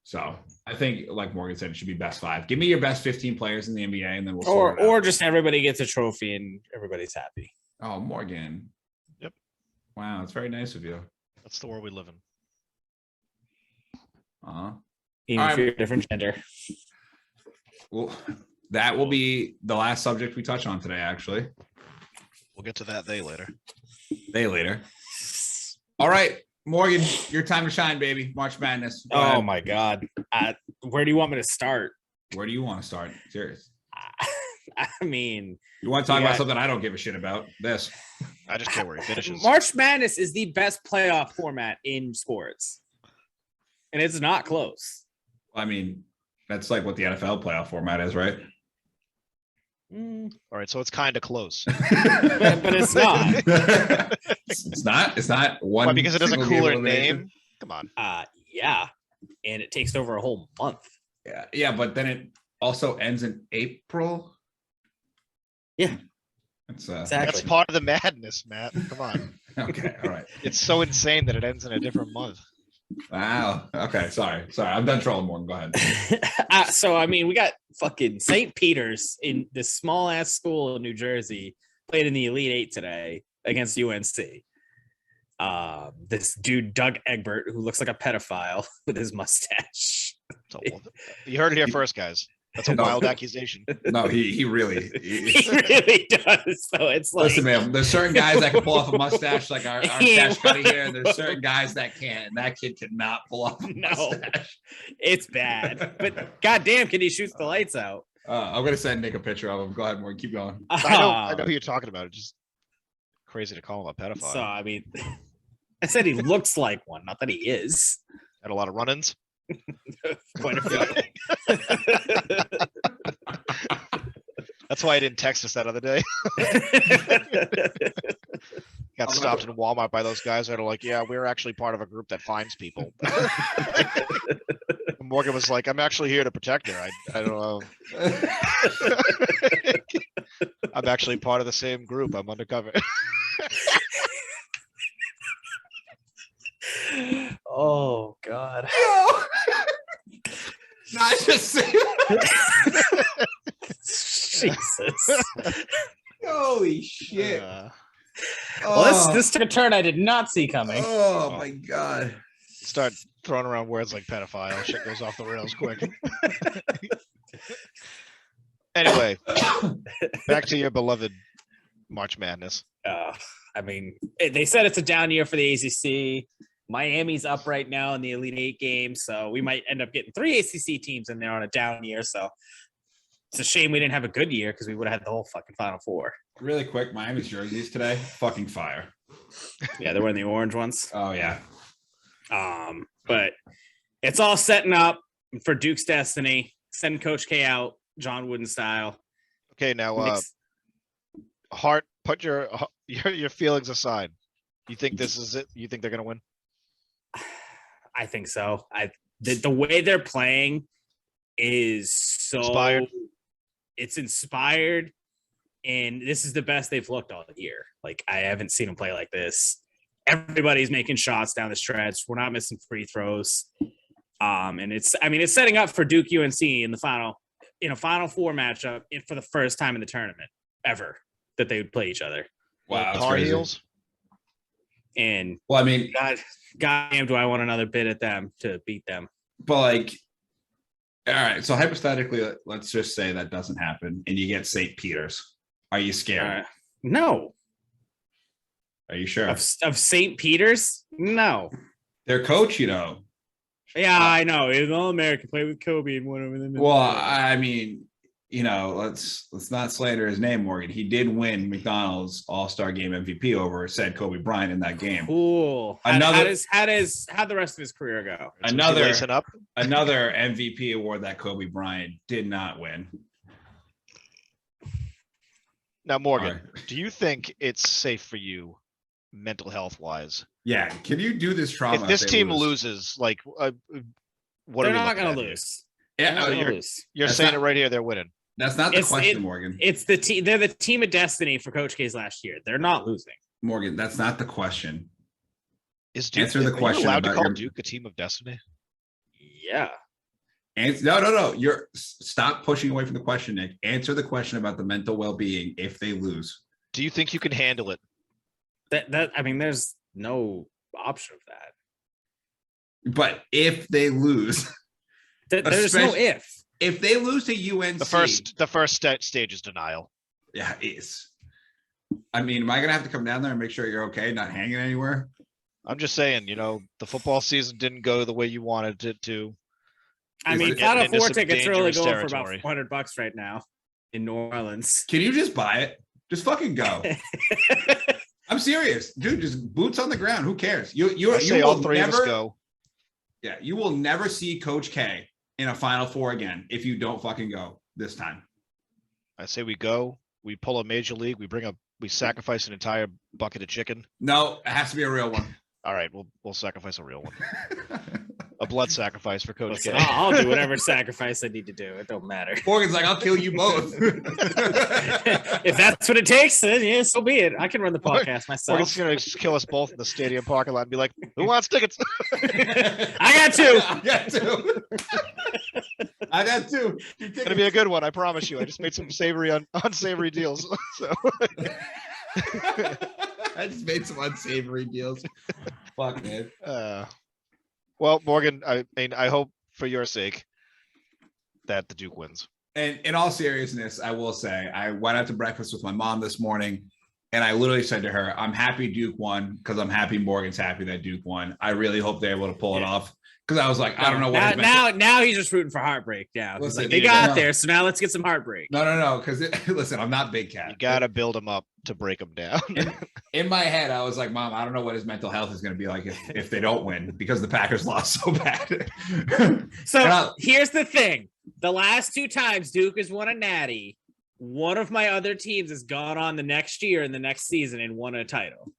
B: So I think, like Morgan said, it should be best five. Give me your best 15 players in the NBA, and then we'll sort it out.
C: Or just everybody gets a trophy and everybody's happy.
B: Oh, Morgan.
A: Yep.
B: Wow, it's very nice of you.
A: That's the world we live in.
C: Even if you're a different gender.
B: Well, that will be the last subject we touch on today, actually.
A: We'll get to that later.
B: Later. All right, Morgan, your time to shine, baby. March Madness. Go
C: Oh
B: ahead.
C: my God. Where do you want me to start?
B: Where do you want to start? Serious.
C: I mean,
B: You want to talk about something I don't give a shit about? This.
A: I just care where he finishes.
C: March Madness is the best playoff format in sports. And it's not close.
B: I mean, that's like what the NFL playoff format is, right?
A: All right, so it's kind of close.
C: But it's not.
B: It's not one.
A: Why, because it has a
B: single game
A: cooler
B: elimination?
A: name? Come on.
C: Yeah. And it takes over a whole month.
B: Yeah, but then it also ends in April.
C: Yeah.
B: That's
C: Exactly.
A: That's part of the madness, Matt. Come on.
B: Okay, all right.
A: It's so insane that it ends in a different month.
B: Wow. Okay, sorry. I'm done trolling, Morgan. Go ahead.
C: So, I mean, we got fucking St. Peter's in this small ass school in New Jersey played in the Elite Eight today against UNC. This dude, Doug Egbert, who looks like a pedophile with his mustache.
A: So, you heard it here first, guys. That's a wild accusation.
B: No, he really.
C: He really does. So it's like,
B: Listen, man, there's certain guys that can pull off a mustache like our Cash Cuddy here, and there's certain guys that can't, and that kid cannot pull off a mustache.
C: It's bad. But goddamn, can he shoot the lights out?
B: I'm gonna send Nick a picture of him. Go ahead, Morgan. Keep going.
A: I know who you're talking about. It's just crazy to call him a pedophile.
C: So, I mean, I said he looks like one, not that he is.
A: Had a lot of run-ins.
C: Quite a few.
A: That's why I didn't text us that other day. Got stopped in Walmart by those guys that are like, yeah, we're actually part of a group that finds people. Morgan was like, I'm actually here to protect her. I don't know. I'm actually part of the same group. I'm undercover.
C: Oh God.
B: Not just say that.
C: Jesus.
B: Holy shit.
C: Well, this took a turn I did not see coming.
B: Oh my God.
A: Start throwing around words like pedophile. Shit goes off the rails quick. Anyway, back to your beloved March Madness.
C: I mean, they said it's a down year for the ACC. Miami's up right now in the Elite Eight game, so we might end up getting 3 ACC teams in there on a down year. So it's a shame we didn't have a good year because we would have had the whole fucking Final Four.
B: Really quick, Miami's jerseys today, fucking fire.
C: Yeah, they're wearing the orange ones.
B: Oh yeah.
C: But it's all setting up for Duke's destiny. Send Coach K out, John Wooden style.
A: Okay, now Hart, put your feelings aside. You think this is it? You think they're gonna win?
C: I think so. The way they're playing is so
A: Inspired.
C: It's inspired, and this is the best they've looked all year. Like, I haven't seen them play like this. Everybody's making shots down the stretch. We're not missing free throws. And it's setting up for Duke UNC in a Final Four matchup for the first time in the tournament ever that they would play each other.
B: Wow. That's
A: Tar
B: crazy.
A: Heels.
C: And
B: Well, I mean,
C: goddamn, do I want another bid at them to beat them?
B: but like, all right. So hypothetically, let's just say that doesn't happen, and you get St. Peter's. Are you scared?
C: No.
B: Are you sure?
C: Of St. Peter's? No.
B: Their coach, you know.
C: Yeah, I know. He's all American. Played with Kobe and won over them.
B: Well, I mean, you know, let's not slander his name, Morgan. He did win McDonald's All-Star Game MVP over said Kobe Bryant in that game.
C: Cool. How'd the rest of his career go?
B: Another
A: Up?
B: another MVP award that Kobe Bryant did not win.
A: Now, Morgan,
B: All right.
A: do you think it's safe for you, mental health wise?
B: Yeah. Can you do this trauma?
A: If this
B: they
A: team
B: lose?
A: loses, like, what
C: They're
A: are we
C: not
A: looking
C: going
A: at
C: to
A: here?
C: lose.
B: Yeah,
C: They're not
B: no,
C: gonna lose.
A: You're
B: That's
A: saying
B: not-
A: it right here. They're winning.
B: that's not the
C: It's-
B: question,
C: it-
B: Morgan.
C: It's the team. They're the team of destiny for Coach K's last year. They're not losing.
B: Morgan, that's not the question.
A: Is Duke?
B: Answer the
A: are
B: question
A: you allowed to
B: about
A: call
B: your-
A: Duke a team of destiny?
C: Yeah.
B: No. You're stop pushing away from the question, Nick. Answer the question about the mental well-being if they lose.
A: Do you think you can handle it?
C: I mean, there's no option of that.
B: But if they lose,
C: There's no
B: Especially-
C: if.
B: if they lose to UNC,
A: The first stage is denial.
B: yeah, is. I mean, am I gonna have to come down there and make sure you're okay, not hanging anywhere?
A: I'm just saying, the football season didn't go the way you wanted it to.
C: I
B: Is
C: mean,
B: it
C: Final
A: into
C: Four
A: some
C: tickets are only
A: dangerous
C: going for about
A: territory?
C: $400 right now in New Orleans.
B: Can you just buy it? Just fucking go. I'm serious, dude. Just boots on the ground. Who cares?
A: I
B: You
A: say all
B: will
A: three of us
B: never.
A: go.
B: Yeah, you will never see Coach K in a Final Four again if you don't fucking go this time.
A: I say we go. We pull a major league. We sacrifice an entire bucket of chicken.
B: No, it has to be a real one.
A: All right, we'll sacrifice a real one. A blood sacrifice for Coach
C: Listen,
A: K.
C: I'll do whatever sacrifice I need to do. It don't matter.
B: Morgan's like, I'll kill you both.
C: If that's what it takes, then yeah, so be it. I can run the podcast myself.
A: Morgan's gonna just kill us both in the stadium parking lot and be like, "Who wants tickets?"
C: I got two.
B: I got two. I got two.
A: It's gonna be a good one, I promise you. I just made some unsavory deals. So
B: I just made some unsavory deals. Fuck, man.
A: well, Morgan, I mean, I hope for your sake that the Duke wins.
B: And in all seriousness, I will say, I went out to breakfast with my mom this morning, and I literally said to her, I'm happy Duke won because I'm happy Morgan's happy that Duke won. I really hope they're able to pull it off. Because I was like, I don't know what
C: now he's just rooting for heartbreak. Yeah,
B: Listen,
C: like, they
B: yeah,
C: got there, so now let's get some heartbreak.
B: No. Because listen, I'm not Big Cat.
A: You gotta build them up to break them down.
B: In my head, I was like, Mom, I don't know what his mental health is going to be like if they don't win because the Packers lost so bad.
C: So here's the thing. The last two times Duke has won a natty, one of my other teams has gone on the next year and the next season and won a title.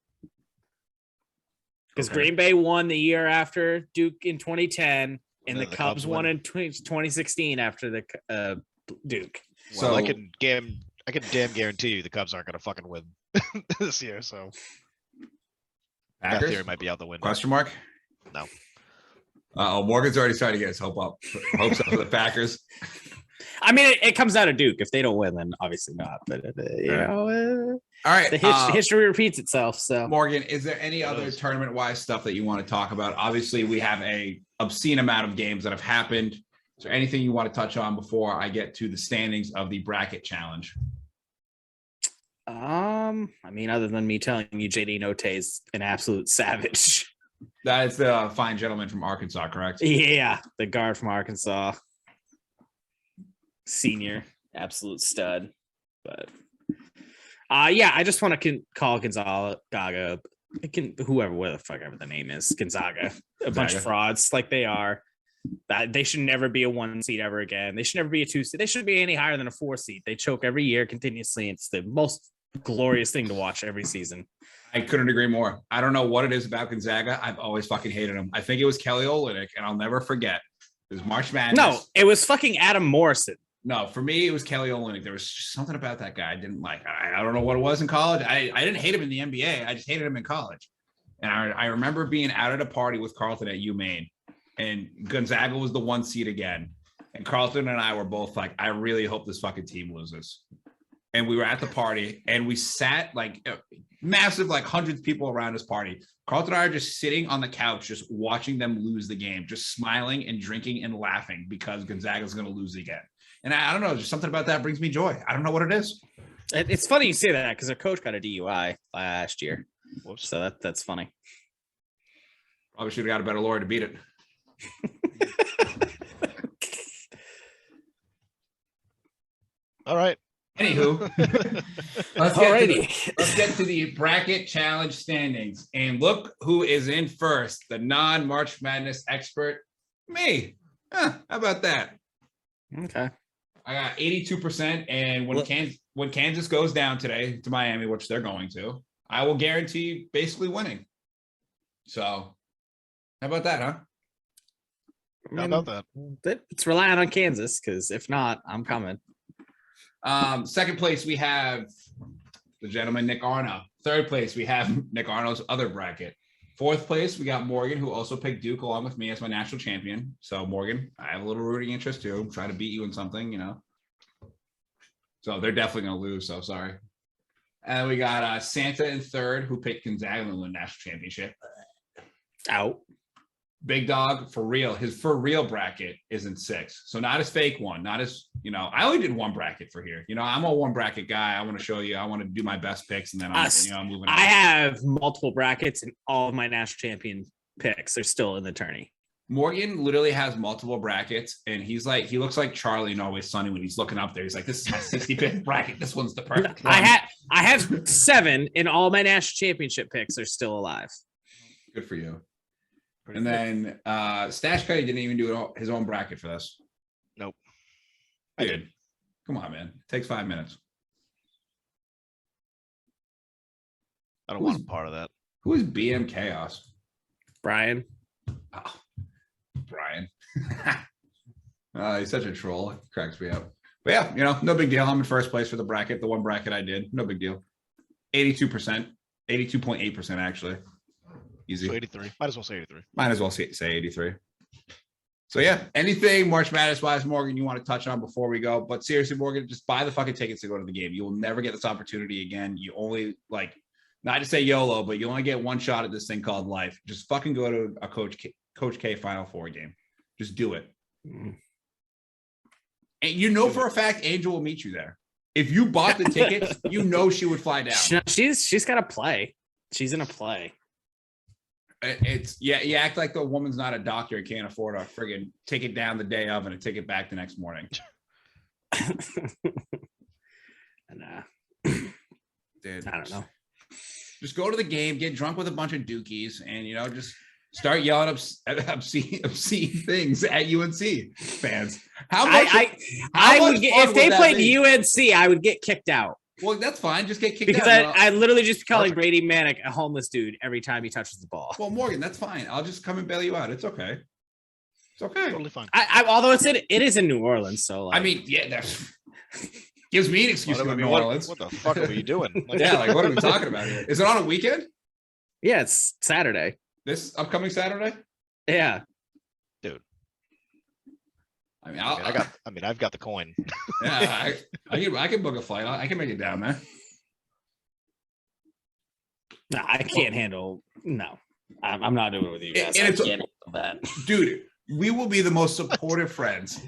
C: Because Green Bay won the year after Duke in 2010, and the Cubs won in 2016 after the Duke.
A: Well,
B: So
A: I can damn guarantee you the Cubs aren't gonna fucking win this year. So that
B: Packers?
A: theory might be out the window.
B: Question mark?
A: No.
B: Morgan's already starting to get his hopes up for the Packers.
C: I mean, it comes out of Duke. If they don't win, then obviously not. But
B: All right.
C: the history repeats itself. So
B: Morgan, is there any other tournament-wise stuff that you want to talk about? Obviously, we have a obscene amount of games that have happened. Is there anything you want to touch on before I get to the standings of the bracket challenge?
C: I mean, other than me telling you, JD Note is an absolute savage.
B: That is the fine gentleman from Arkansas, correct?
C: Yeah, the guard from Arkansas, senior, absolute stud. But yeah, I just want to call Gonzaga, whoever the fuck ever the name is, Gonzaga, a bunch of frauds like they are. That they should never be a 1 seed ever again. They should never be a 2 seed. They shouldn't be any higher than a 4 seed. They choke every year continuously. It's the most glorious thing to watch every season.
B: I couldn't agree more. I don't know what it is about Gonzaga. I've always fucking hated him. I think it was Kelly Olynyk, and I'll never forget. It was March Madness.
C: No, it was fucking Adam Morrison.
B: No, for me, it was Kelly Olynyk. There was just something about that guy I didn't like. I don't know what it was in college. I didn't hate him in the NBA. I just hated him in college. And I remember being out at a party with Carlton at UMaine, and Gonzaga was the 1 seed again. And Carlton and I were both like, I really hope this fucking team loses. And we were at the party, and we sat like massive, like hundreds of people around this party. Carlton and I are just sitting on the couch, just watching them lose the game, just smiling and drinking and laughing because Gonzaga's going to lose again. And I don't know, just something about that brings me joy. I don't know what it is.
C: It's funny you say that because their coach got a DUI last year.
A: Whoops.
C: So that's funny.
B: Probably should have got a better lawyer to beat it.
A: All right.
B: Anywho, let's get to the bracket challenge standings. And look who is in first, the non-March Madness expert, me. How about that?
C: Okay.
B: I got 82%. And when Kansas goes down today to Miami, which they're going to, I will guarantee basically winning. So how about that, huh?
A: How about that?
C: It's relying on Kansas, because if not, I'm coming.
B: Second place, we have the gentleman, Nick Arno. Third place, we have Nick Arno's other bracket. Fourth place, we got Morgan, who also picked Duke along with me as my national champion. So Morgan, I have a little rooting interest too. I'm trying to beat you in something, you know. So they're definitely going to lose. So sorry. And we got Santa in third, who picked Gonzaga to win the national championship.
C: Out.
B: Big Dog, for real. His for real bracket is in sixth. So not his fake one, not his, you know, I only did one bracket for here. You know, I'm a one bracket guy. I want to show you. I want to do my best picks, and then I'm moving on.
C: I have multiple brackets, and all of my national champion picks are still in the tourney.
B: Morgan literally has multiple brackets, and he looks like Charlie in Always Sunny when he's looking up there. He's like, this is my 65th bracket. This one's the perfect one.
C: I have 7, and all my national championship picks are still alive. Good
B: for you. And then Stash Cuddy didn't even do his own bracket for this.
A: Nope.
B: Dude, come on, man. It takes 5 minutes.
A: I don't want a part of that.
B: Who is BM Chaos?
C: Brian.
B: Oh, Brian. He's such a troll. It cracks me up. But yeah, you know, no big deal. I'm in first place for the bracket. The one bracket I did. No big deal. 82%. 82.8% actually. Easy.
A: So 83. Might as well say 83.
B: Might as well say 83. So yeah, anything March Madness wise, Morgan, you want to touch on before we go? But seriously, Morgan, just buy the fucking tickets to go to the game. You will never get this opportunity again. You only, like, not to say YOLO, but you only get one shot at this thing called life. Just fucking go to a Coach K Final Four game. Just do it. And you know for a fact Angel will meet you there. If you bought the tickets, you know she would fly down.
C: She's got to play. She's in a play.
B: It's you act like the woman's not a doctor and can't afford a friggin' ticket down the day of and a ticket back the next morning. Dude,
C: I don't know.
B: Just go to the game, get drunk with a bunch of dookies, and you know, just start yelling obscene things at UNC fans.
C: I would get, if they played UNC, I would get kicked out.
B: Well, that's fine. Just get kicked
C: because
B: out.
C: I literally just calling Brady Manic a homeless dude every time he touches the ball.
B: Well, Morgan, that's fine. I'll just come and bail you out. It's okay. It's okay.
A: Totally fine.
C: Although it is in New Orleans, so like,
B: I mean, yeah, that gives me an excuse to go to New Orleans.
A: What the fuck are we doing? Like,
B: yeah, like what are we talking about here? Is it on a weekend?
C: Yeah, it's Saturday.
B: This upcoming Saturday?
C: Yeah.
A: Dude.
B: I mean,
A: I've got the coin.
B: Yeah, I can book a flight. I can make it down, man.
C: No, I can't handle. No, I'm not doing it with you guys.
B: And
C: I can't handle that,
B: dude. We will be the most supportive friends.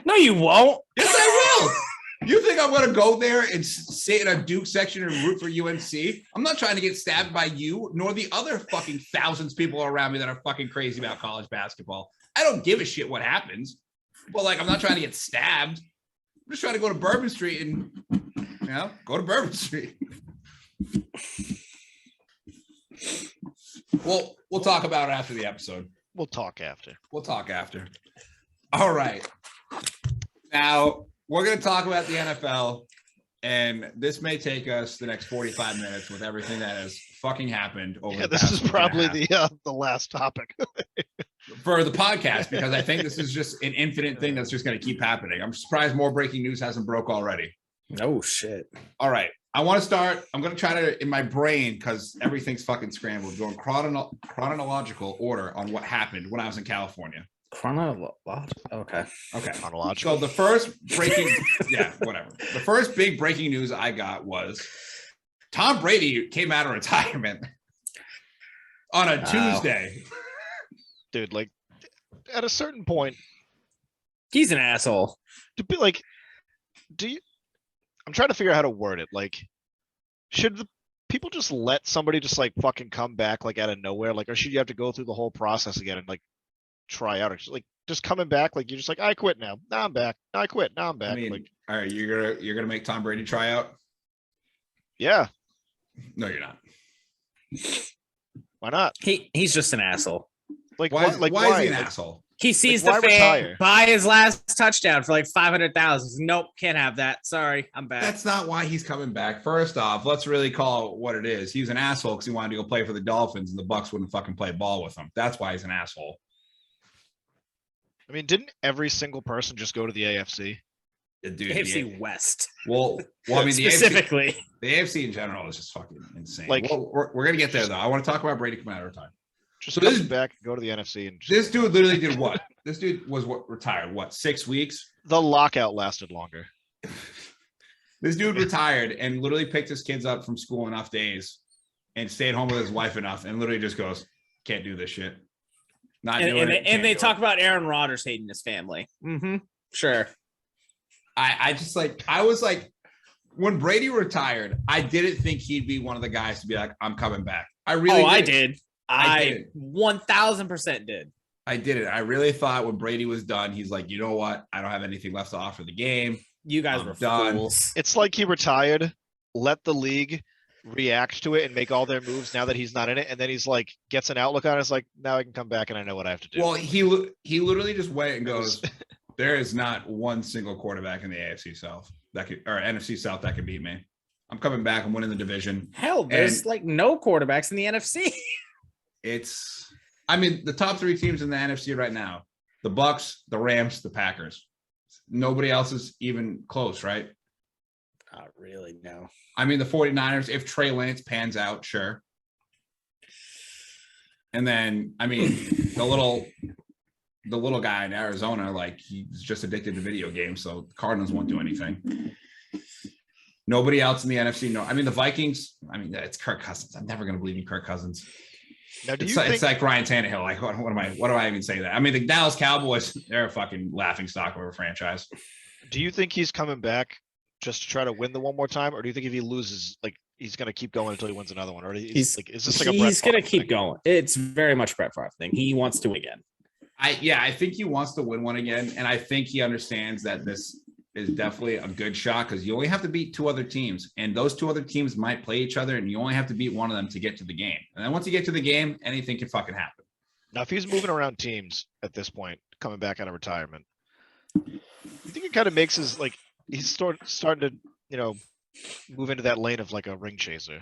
C: No, you won't.
B: Yes, I will. You think I'm going to go there and sit in a Duke section and root for UNC? I'm not trying to get stabbed by you, nor the other fucking thousands of people around me that are fucking crazy about college basketball. I don't give a shit what happens. But like, I'm not trying to get stabbed. I'm just trying to go to Bourbon Street and, you know, go to Bourbon Street. Well, we'll talk about it after the episode.
A: We'll talk after.
B: All right. Now, we're going to talk about the NFL, and this may take us the next 45 minutes with everything that has fucking happened over the past
A: this is probably the last topic.
B: For the podcast, because I think this is just an infinite thing that's just going to keep happening. I'm surprised more breaking news hasn't broke already.
C: Oh, shit.
B: All right. I want to start. I'm going to try to, in my brain, because everything's fucking scrambled, go in chronological order on what happened when I was in California.
C: Okay.
B: Chronological. So the first breaking, yeah, whatever. The first big breaking news I got was Tom Brady came out of retirement on a Tuesday.
A: Dude, like at a certain point,
C: he's an asshole.
A: To be like, I'm trying to figure out how to word it. Like, should the people just let somebody just like fucking come back like out of nowhere? Like, or should you have to go through the whole process again and like try out? Or like just coming back, like you're just like, I quit now. Now I'm back. Now I quit. Now I'm back.
B: I mean,
A: like,
B: all right, you're gonna make Tom Brady try out?
A: Yeah.
B: No, you're not.
A: Why not?
C: He's just an asshole.
B: Like why is he an asshole?
C: He sees
A: Like,
C: the
A: why
C: fan
A: retire?
C: buy his last touchdown for like 500,000. Nope, can't have that. Sorry, I'm back.
B: That's not why he's coming back. First off, let's really call it what it is. He's an asshole because he wanted to go play for the Dolphins and the Bucks wouldn't fucking play ball with him. That's why he's an asshole.
A: I mean, didn't every single person just go to the AFC?
B: Dude,
C: AFC West.
B: well, I mean,
C: specifically.
B: the AFC in general is just fucking insane.
A: Like-
B: Well, we're gonna get there though. I want to talk about Brady coming out of retirement.
A: Just
B: So
A: come
B: this-
A: back, go to the NFC, and just,
B: This dude literally did what? This dude was retired. What, 6 weeks?
A: the lockout lasted longer.
B: This dude retired and literally picked his kids up from school enough days and stayed home with his wife enough and literally just goes, can't do this shit. Not doing it.
C: And
B: can't
C: they
B: do
C: talk
B: it.
C: about Aaron Rodgers hating his family. Mm-hmm. Sure.
B: I just like, I was like, when Brady retired, I didn't think he'd be one of the guys to be like, I'm coming back. I really
C: I did.
B: I
C: I
B: did.
C: 1000% did.
B: I did it. I really thought when Brady was done, he's like, you know what? I don't have anything left to offer the game.
C: You guys
B: I'm
C: were
B: done.
C: fools.
A: It's like he retired, let the league react to it and make all their moves now that he's not in it, and then he's like gets an outlook on it. It's like, now I can come back and I know what I have to do.
B: Well, he literally just went and goes, there is not one single quarterback in the AFC South that could, or NFC South that can beat me. I'm coming back. I'm winning the division.
C: Hell, there's
B: And-
C: like no quarterbacks in the NFC.
B: I mean, the top three teams in the NFC right now, the Bucks, the Rams, the Packers. Nobody else is even close, right?
C: Not really, no.
B: I mean, the 49ers, if Trey Lance pans out, sure. And then, I mean, the little guy in Arizona, like he's just addicted to video games, so the Cardinals won't do anything. Nobody else in the NFC. No, I mean the Vikings. I mean it's Kirk Cousins. I'm never going to believe in Kirk Cousins.
A: Now, do you
B: It's
A: think
B: like Ryan Tannehill. Like what do I even say that? I mean the Dallas Cowboys, they're a fucking laughing stock of a franchise.
A: do you think he's coming back just to try to win the one more time, or do you think if he loses, like he's going to keep going until he wins another one, or
C: He's
A: like is this like a Brett
C: he's gonna
A: Favre
C: keep
A: thing?
C: going. It's very much Brett Favre thing. He wants to win again.
B: I think he wants to win one again, and I think he understands that this is definitely a good shot because you only have to beat two other teams, and those two other teams might play each other, and you only have to beat one of them to get to the game. And then once you get to the game, anything can fucking happen.
A: Now, if he's moving around teams at this point, coming back out of retirement, you think it kind of makes his like he's starting to move into that lane of like a ring chaser.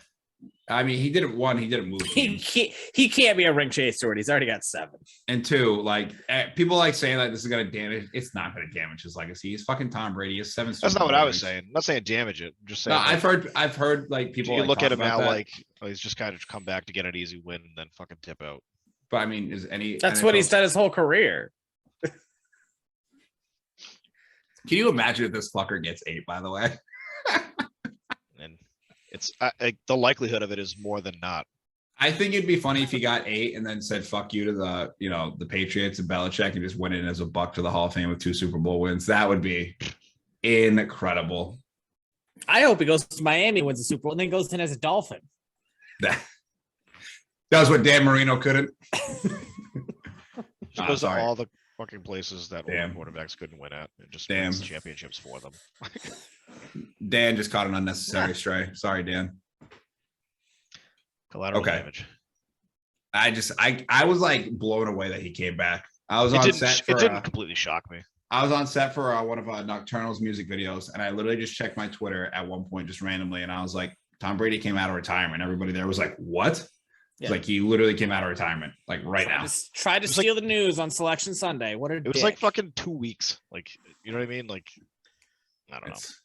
B: I mean, he didn't move
C: He
B: teams.
C: can't be a ring chaser. He's already got 7.
B: And two, like people like saying like this is gonna damage. It's not gonna damage his legacy. He's fucking Tom Brady. He has 7.
A: That's
B: Super
A: not what
B: Bowl
A: I was
B: rings.
A: saying. I'm not saying damage it. I'm just saying.
B: No,
A: like,
B: I've heard like people
A: you
B: like,
A: look
B: talk
A: at him
B: about
A: now
B: that.
A: like he's just kind of come back to get an easy win and then fucking tip out.
B: But I mean, is any
C: That's what he's
B: NFL
C: done his whole career.
B: Can you imagine if this fucker gets 8? By the way,
A: And it's the likelihood of it is more than not.
B: I think it'd be funny if he got 8 and then said "fuck you" to the Patriots and Belichick and just went in as a Buck to the Hall of Fame with 2 Super Bowl wins. That would be incredible.
C: I hope he goes to Miami, wins the Super Bowl, and then goes in as a Dolphin.
B: That was what Dan Marino couldn't.
A: He
B: Ah,
A: goes to
B: sorry.
A: all the fucking places that older
B: Damn.
A: quarterbacks couldn't win at and just
B: Damn.
A: wins championships for them.
B: Dan just caught an unnecessary stray. Sorry, Dan.
A: Collateral
B: Okay.
A: damage.
B: I was like blown away that he came back. I was
A: It
B: on
A: didn't,
B: set
A: it
B: for
A: didn't completely shock me.
B: I was on set for one of Nocturnal's music videos, and I literally just checked my Twitter at one point just randomly, and I was like, Tom Brady came out of retirement. Everybody there was like, what?
C: Yeah.
B: It's like he literally came out of retirement, like right now.
C: Just tried to
A: It was like-
C: steal the news on Selection Sunday. What a
A: It was like fucking 2 weeks. Like, you know what I mean? Like, I don't know.
B: It's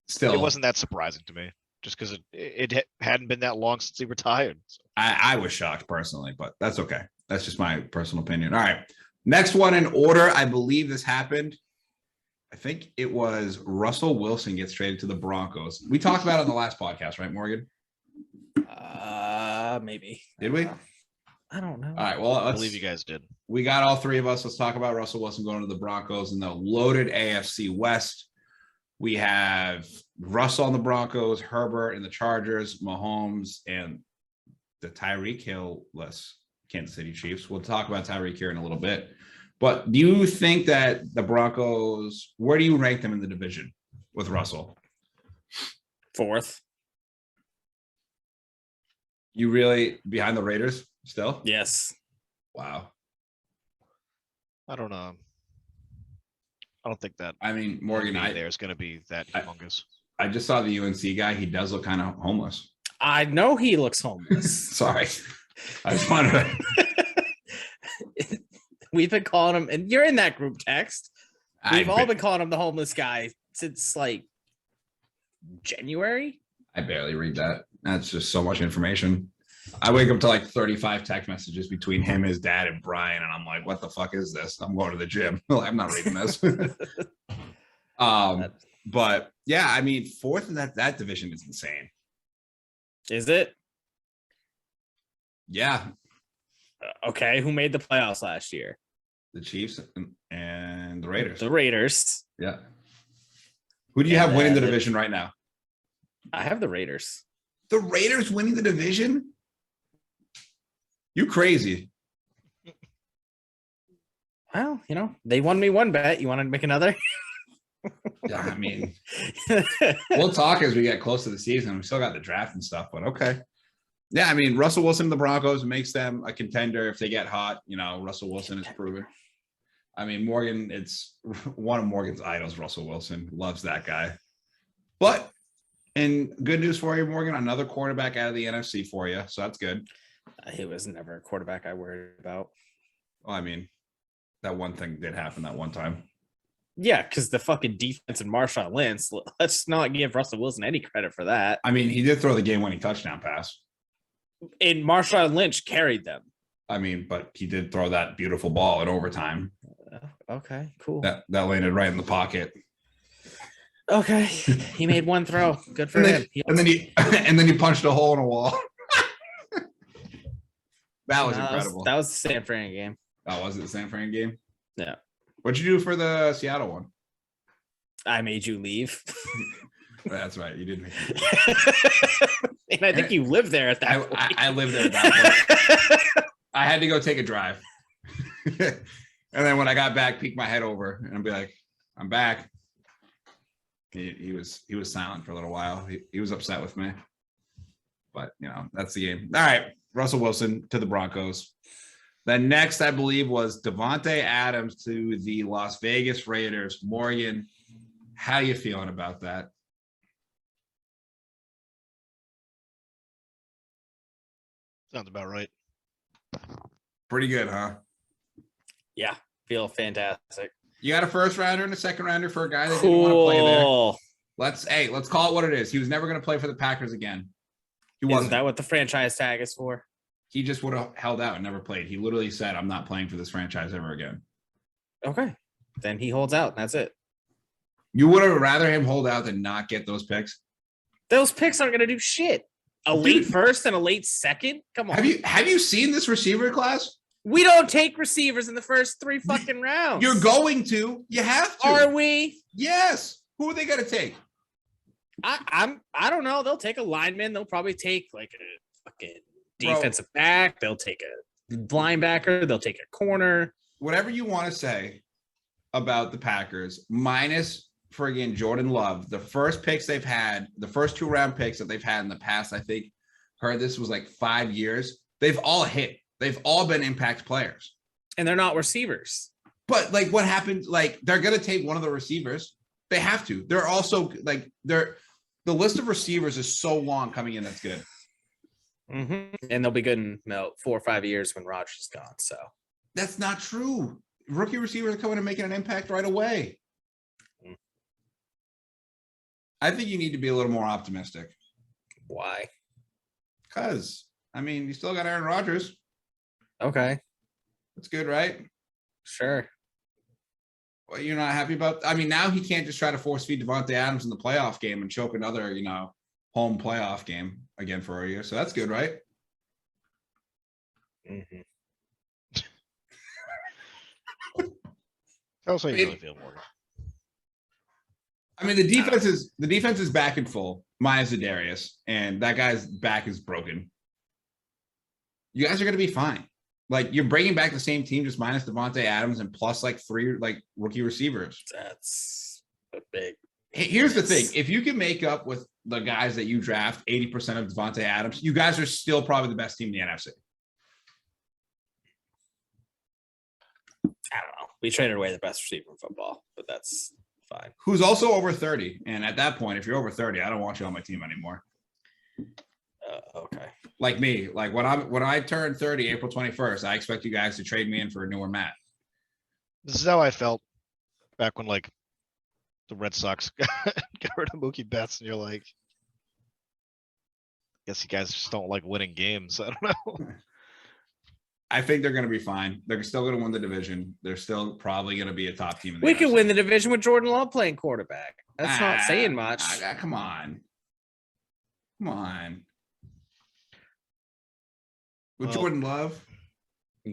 B: still,
A: It wasn't that surprising to me, just because it hadn't been that long since he retired. So.
B: I was shocked personally, but that's okay. That's just my personal opinion. All right. Next one in order. I believe this happened. I think it was Russell Wilson gets traded to the Broncos. We talked about it on the last podcast, right, Morgan?
C: Maybe.
B: Did we?
C: I don't know.
B: All right. Well,
A: I
B: let's,
A: believe you guys did.
B: we got all three of us. Let's talk about Russell Wilson going to the Broncos in the loaded AFC West. We have Russell on the Broncos, Herbert in the Chargers, Mahomes, and the Tyreek Hill-less Kansas City Chiefs. We'll talk about Tyreek here in a little bit. But do you think that the Broncos, where do you rank them in the division with Russell?
C: 4th.
B: You really behind the Raiders still?
C: Yes.
B: Wow.
A: I don't know. I don't think that
B: I mean, Morgan,
A: there's going to be that humongous.
B: I just saw the UNC guy. He does look kind of homeless.
C: I know he looks homeless.
B: Sorry. I just wanted to.
C: We've been calling him, and you're in that group text. We've all
B: been
C: been calling him the homeless guy since like January.
B: I barely read that. That's just so much information. I wake up to like 35 text messages between him, his dad, and Bryant, and I'm like, what the fuck is this? I'm going to the gym. I'm not reading this. But yeah, I mean, fourth in that division is insane.
C: Is it?
B: Yeah.
C: Okay, who made the playoffs last year?
B: The Chiefs and the Raiders.
C: The Raiders.
B: Yeah. Who do you have winning the division right now?
C: I have the Raiders.
B: The Raiders winning the division? You crazy.
C: Well, they won me one bet. You want to make another?
B: Yeah, I mean, we'll talk as we get close to the season. We still got the draft and stuff, but okay. Yeah, I mean, Russell Wilson, the Broncos, makes them a contender if they get hot. Russell Wilson is proven. I mean, Morgan, it's one of Morgan's idols, Russell Wilson. Loves that guy. But, and good news for you, Morgan, another quarterback out of the NFC for you. So that's good.
C: He was never a quarterback I worried about.
B: Well, I mean, that one thing did happen that one time.
C: Yeah, because the fucking defense and Marshawn Lynch, let's not give Russell Wilson any credit for that.
B: I mean, he did throw the game-winning touchdown pass.
C: And Marshawn Lynch carried them.
B: I mean, but he did throw that beautiful ball in overtime.
C: Okay, cool.
B: That landed right in the pocket.
C: Okay, he made one throw. Good for him.
B: And then he punched a hole in a wall. That was incredible.
C: That was the San Fran game.
B: Oh, was it the San Fran game?
C: Yeah.
B: What'd you do for the Seattle one?
C: I made you leave.
B: That's right. You did.
C: And I think you lived there at that point.
B: I lived there at that point. I had to go take a drive. And then when I got back, peek my head over and I'd be like, I'm back. He was silent for a little while. He was upset with me. But, that's the game. All right. Russell Wilson to the Broncos. Then next, I believe, was Davante Adams to the Las Vegas Raiders. Morgan, how you feeling about that?
A: Sounds about right.
B: Pretty good, huh?
C: Yeah, feel fantastic.
B: You got a first rounder and a second rounder for a guy that didn't want to play there. Let's call it what it is. He was never going to play for the Packers again. He wasn't.
C: Isn't that what the franchise tag is for?
B: He just would have held out and never played. He literally said, I'm not playing for this franchise ever again.
C: Okay. Then he holds out and that's it.
B: You would have rather him hold out than not get those picks?
C: Those picks aren't going to do shit. A late first and a late second? Come on.
B: Have you seen this receiver class?
C: We don't take receivers in the first 3 fucking rounds.
B: You're going to. You have to.
C: Are we?
B: Yes. Who are they going to take?
C: I don't know. They'll take a lineman. They'll probably take like a fucking defensive back. They'll take a linebacker. They'll take a corner.
B: Whatever you want to say about the Packers, minus friggin' Jordan Love, the first picks they've had, the first 2-round picks that they've had in the past, I think, heard this was like 5 years. They've all hit. They've all been impact players.
C: And they're not receivers.
B: But like what happened, like they're going to take one of the receivers. They have to. They're also like the list of receivers is so long coming in. That's good.
C: Mm-hmm. And they'll be good in 4 or 5 years when Rodgers is gone. So
B: that's not true. Rookie receivers are coming and making an impact right away. I think you need to be a little more optimistic.
C: Why?
B: Because, I mean, you still got Aaron Rodgers.
C: Okay.
B: That's good, right?
C: Sure.
B: Well, you're not happy about, I mean, now he can't just try to force feed Davante Adams in the playoff game and choke another, home playoff game again for a year. So that's good, right?
C: Mm-hmm.
A: Tell us how you really feel, Morgan.
B: I mean, the defense is back in full, minus Zadarius, and that guy's back is broken. You guys are going to be fine. Like, you're bringing back the same team, just minus Davante Adams and plus like 3 like rookie receivers.
C: That's a big.
B: Here's the thing: if you can make up with the guys that you draft 80% of Davante Adams, you guys are still probably the best team in the NFC.
C: I don't know. We traded away the best receiver in football, but that's fine.
B: Who's also over 30. And at that point, if you're over 30, I don't want you on my team anymore.
C: Okay.
B: Like me, like when I turn 30, April 21st, I expect you guys to trade me in for a newer Matt.
A: This is how I felt back when like the Red Sox got rid of Mookie Betts, and you're like, guess you guys just don't like winning games. I don't know.
B: I think they're going to be fine. They're still going to win the division. They're still probably going to be a top team. In the
C: We can
B: NFC.
C: win the division with Jordan Love playing quarterback. That's not saying much.
B: Come on. Come on. With
A: Well,
B: Jordan Love?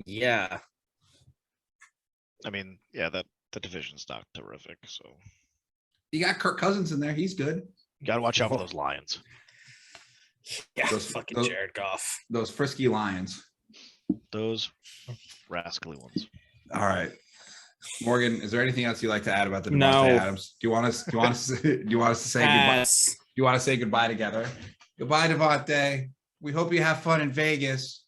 C: Yeah.
A: I mean, yeah, the division's not terrific, so
B: You got Kirk Cousins in there. He's good.
A: you gotta watch out for those Lions.
C: Yeah.
B: Those-
C: Fucking
B: those-
C: Jared Goff.
B: Those frisky Lions.
A: Those rascally ones.
B: All right. Morgan, is there anything else you'd like to add about the
C: No.
B: Devontae Adams? Do you want us to say goodbye?
C: Pass.
B: Do you want to say goodbye together? Goodbye, Devontae. We hope you have fun in Vegas.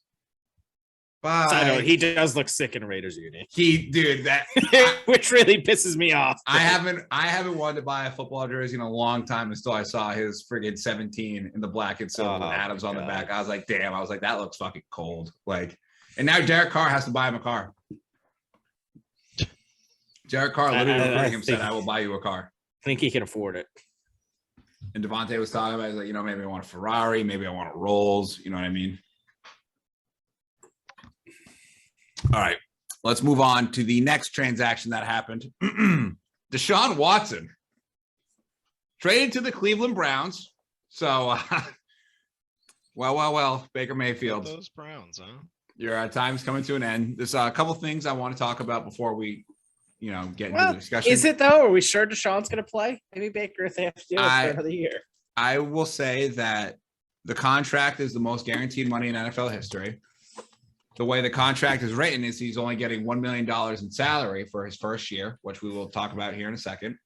B: Bye.
C: I know he does look sick in a Raiders uni,
B: Dude, that
C: which really pisses me off.
B: I haven't wanted to buy a football jersey in a long time until I saw his friggin' 17 in the black and silver with
C: Oh,
B: Adams
C: my
B: on the
C: God.
B: back. I was like, damn. I was like, that looks fucking cold. Like, and now Derek Carr has to buy him a car. Derek Carr literally
C: I
B: recruiting him said,
C: think-
B: I will buy you a car.
C: I think he can afford it.
B: And Devontae was talking about, he's like, maybe I want a Ferrari, maybe I want a Rolls. You know what I mean? All right, let's move on to the next transaction that happened. Deshaun Watson traded to the Cleveland Browns. So, well, Baker Mayfield,
A: Those Browns, huh?
B: your time's coming to an end. There's a couple things I want to talk about before we, get into
C: Well,
B: the discussion.
C: is it though? Are we sure Deshaun's going to play? Maybe Baker if they have to do it for another year.
B: I will say that the contract is the most guaranteed money in NFL history. The way the contract is written is he's only getting $1 million in salary for his first year, which we will talk about here in a second.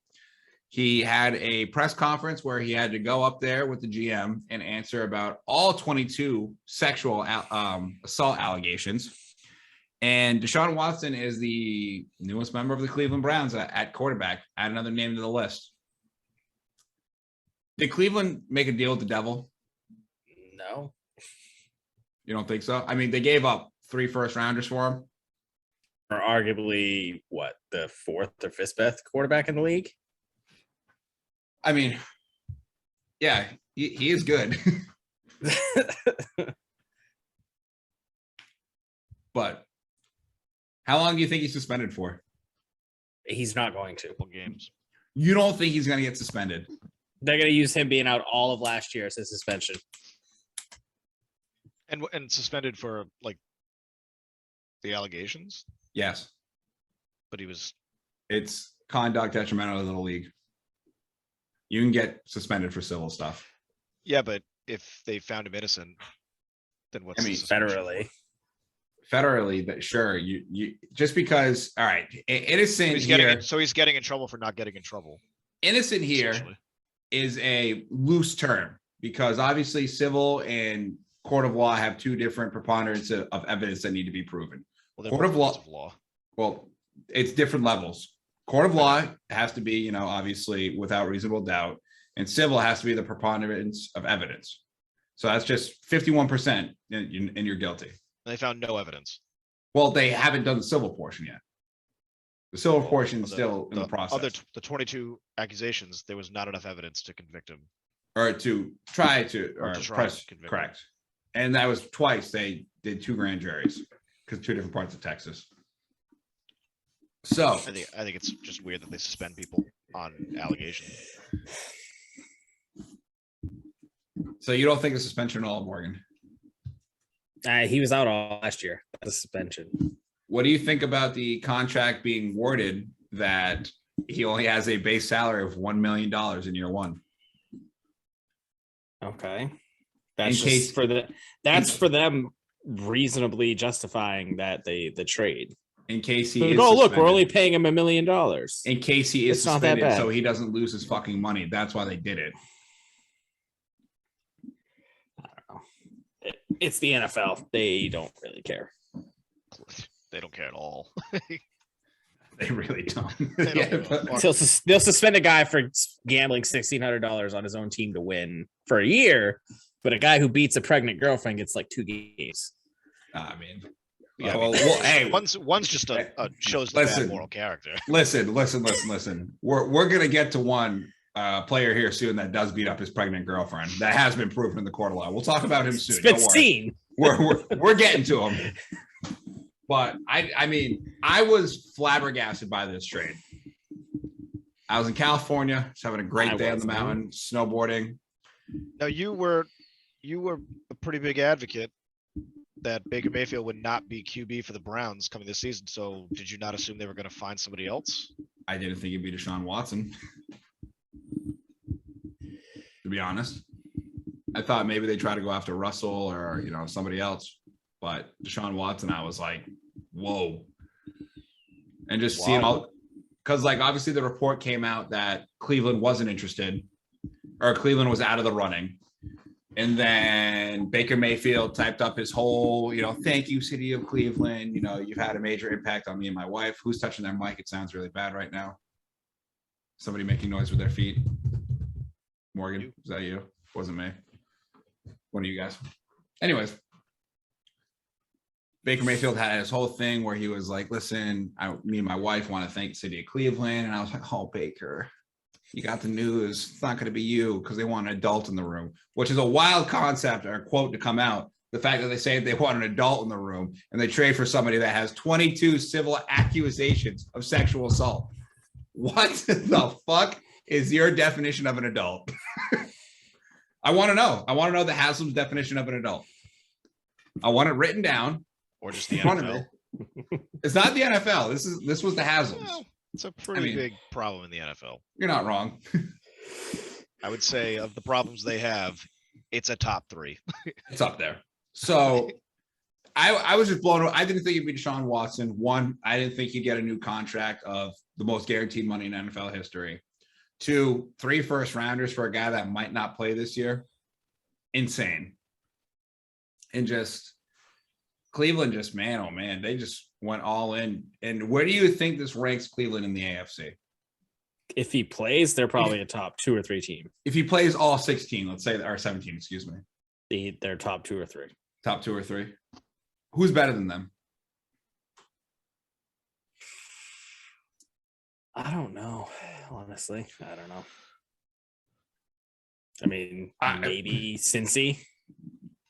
B: He had a press conference where he had to go up there with the GM and answer about all 22 sexual assault allegations. And Deshaun Watson is the newest member of the Cleveland Browns at quarterback. Add another name to the list. Did Cleveland make a deal with the devil?
C: No.
B: You don't think so? I mean, they gave up 3 first-rounders for him.
C: Or arguably, what, the fourth or fifth best quarterback in the league?
B: I mean, yeah, he is good. But how long do you think he's suspended for?
C: He's not going to.
A: Couple games.
B: You don't think he's going to get suspended?
C: They're going to use him being out all of last year as his suspension.
A: And suspended for like the allegations,
B: Yes.
A: but he was
B: It's conduct detrimental to the league. You can get suspended for civil stuff.
A: yeah, but if they found him innocent, then what's the suspension?
B: Federally, but sure, you just because, all right, innocent
A: He's
B: here,
A: getting in trouble for not getting in trouble.
B: innocent here
A: essentially.
B: is a loose term because obviously civil and court of law have 2 different preponderance of evidence that need to be proven.
A: Well, they're
B: Court
A: both
B: of law-
A: courts law.
B: Well, it's different levels. Court of law has to be, obviously without reasonable doubt, and civil has to be the preponderance of evidence. So that's just 51% and you're guilty.
A: And they found no evidence.
B: Well, they haven't done the civil portion yet. The civil
A: Well,
B: portion is
A: the-
B: still in the process.
A: The 22 accusations, there was not enough evidence to convict him.
B: Or to try to,
A: Or
B: or
A: to try
B: press,
A: to convict him.
B: correct. And that was twice they did 2 grand juries because 2 different parts of Texas. So
A: I think it's just weird that they suspend people on allegations.
B: you don't think a suspension at all, Morgan?
C: He was out all last year. The suspension.
B: What do you think about the contract being worded that he only has a base salary of $1 million in year 1?
C: Okay. That's
B: In
C: just
B: case-
C: for them reasonably justifying that the trade.
B: In case he
C: Like,
B: is
C: oh, look, we're
B: suspended.
C: only paying him $1 million.
B: In case he is
C: It's not that
B: suspended,
C: bad.
B: so he doesn't lose his fucking money. That's why they did it.
C: It's the NFL. They don't really care.
A: They don't care at all.
B: They really don't.
A: They don't
B: Yeah,
A: give a
B: but-
A: fuck.
C: They'll suspend a guy for gambling $1,600 on his own team to win for a year, but a guy who beats a pregnant girlfriend gets like 2 games.
B: I mean,
A: Yeah, I
B: well,
A: mean,
B: hey,
A: one's just a shows the bad
B: Listen.
A: moral character.
B: listen. We're gonna get to one player here soon that does beat up his pregnant girlfriend. That has been proven in the court of law. We'll talk about him soon.
C: It's been
B: Don't worry.
C: seen.
B: We're getting to him. But I mean, I was flabbergasted by this trade. I was in California, just having a great day on the mountain, snowboarding.
A: Now you were a pretty big advocate that Baker Mayfield would not be QB for the Browns coming this season. So did you not assume they were going to find somebody else?
B: I didn't think it'd be Deshaun Watson. To be honest, I thought maybe they try to go after Russell or somebody else, but Deshaun Watson, I was like, whoa. And just seeing all, because like obviously the report came out that Cleveland wasn't interested, or Cleveland was out of the running. And then Baker Mayfield typed up his whole, thank you, city of Cleveland. You've had a major impact on me and my wife. Who's touching their mic? It sounds really bad right now. Somebody making noise with their feet. Morgan, is that you? Wasn't me. One of you guys. Anyways, Baker Mayfield had his whole thing where he was like, listen, me and my wife want to thank the city of Cleveland. And I was like, oh, Baker, you got the news. It's not going to be you because they want an adult in the room, which is a wild concept or a quote to come out. The fact that they say they want an adult in the room and they trade for somebody that has 22 civil accusations of sexual assault. What the fuck is your definition of an adult? I want to know. I want to know the Haslam's definition of an adult. I want it written down.
A: Or just the
B: in front of
A: NFL?
B: me. It's not the NFL. This was the Haslam's.
A: Well, it's a pretty big problem in the NFL.
B: You're not wrong.
A: I would say of the problems they have, it's a top 3.
B: It's up there. So I was just blown away. I didn't think it'd be Deshaun Watson. One, I didn't think he'd get a new contract of the most guaranteed money in NFL history. 2, 3 first rounders for a guy that might not play this year. Insane. And just Cleveland just, man, oh man, they just went all in. And where do you think this ranks Cleveland in the AFC?
C: If he plays, they're probably a top 2 or 3 team.
B: If he plays all 16, let's say, or 17, excuse me.
C: They're top 2 or 3.
B: Top 2 or 3. Who's better than them?
C: I don't know. Honestly, I don't know. I mean, maybe Cincy.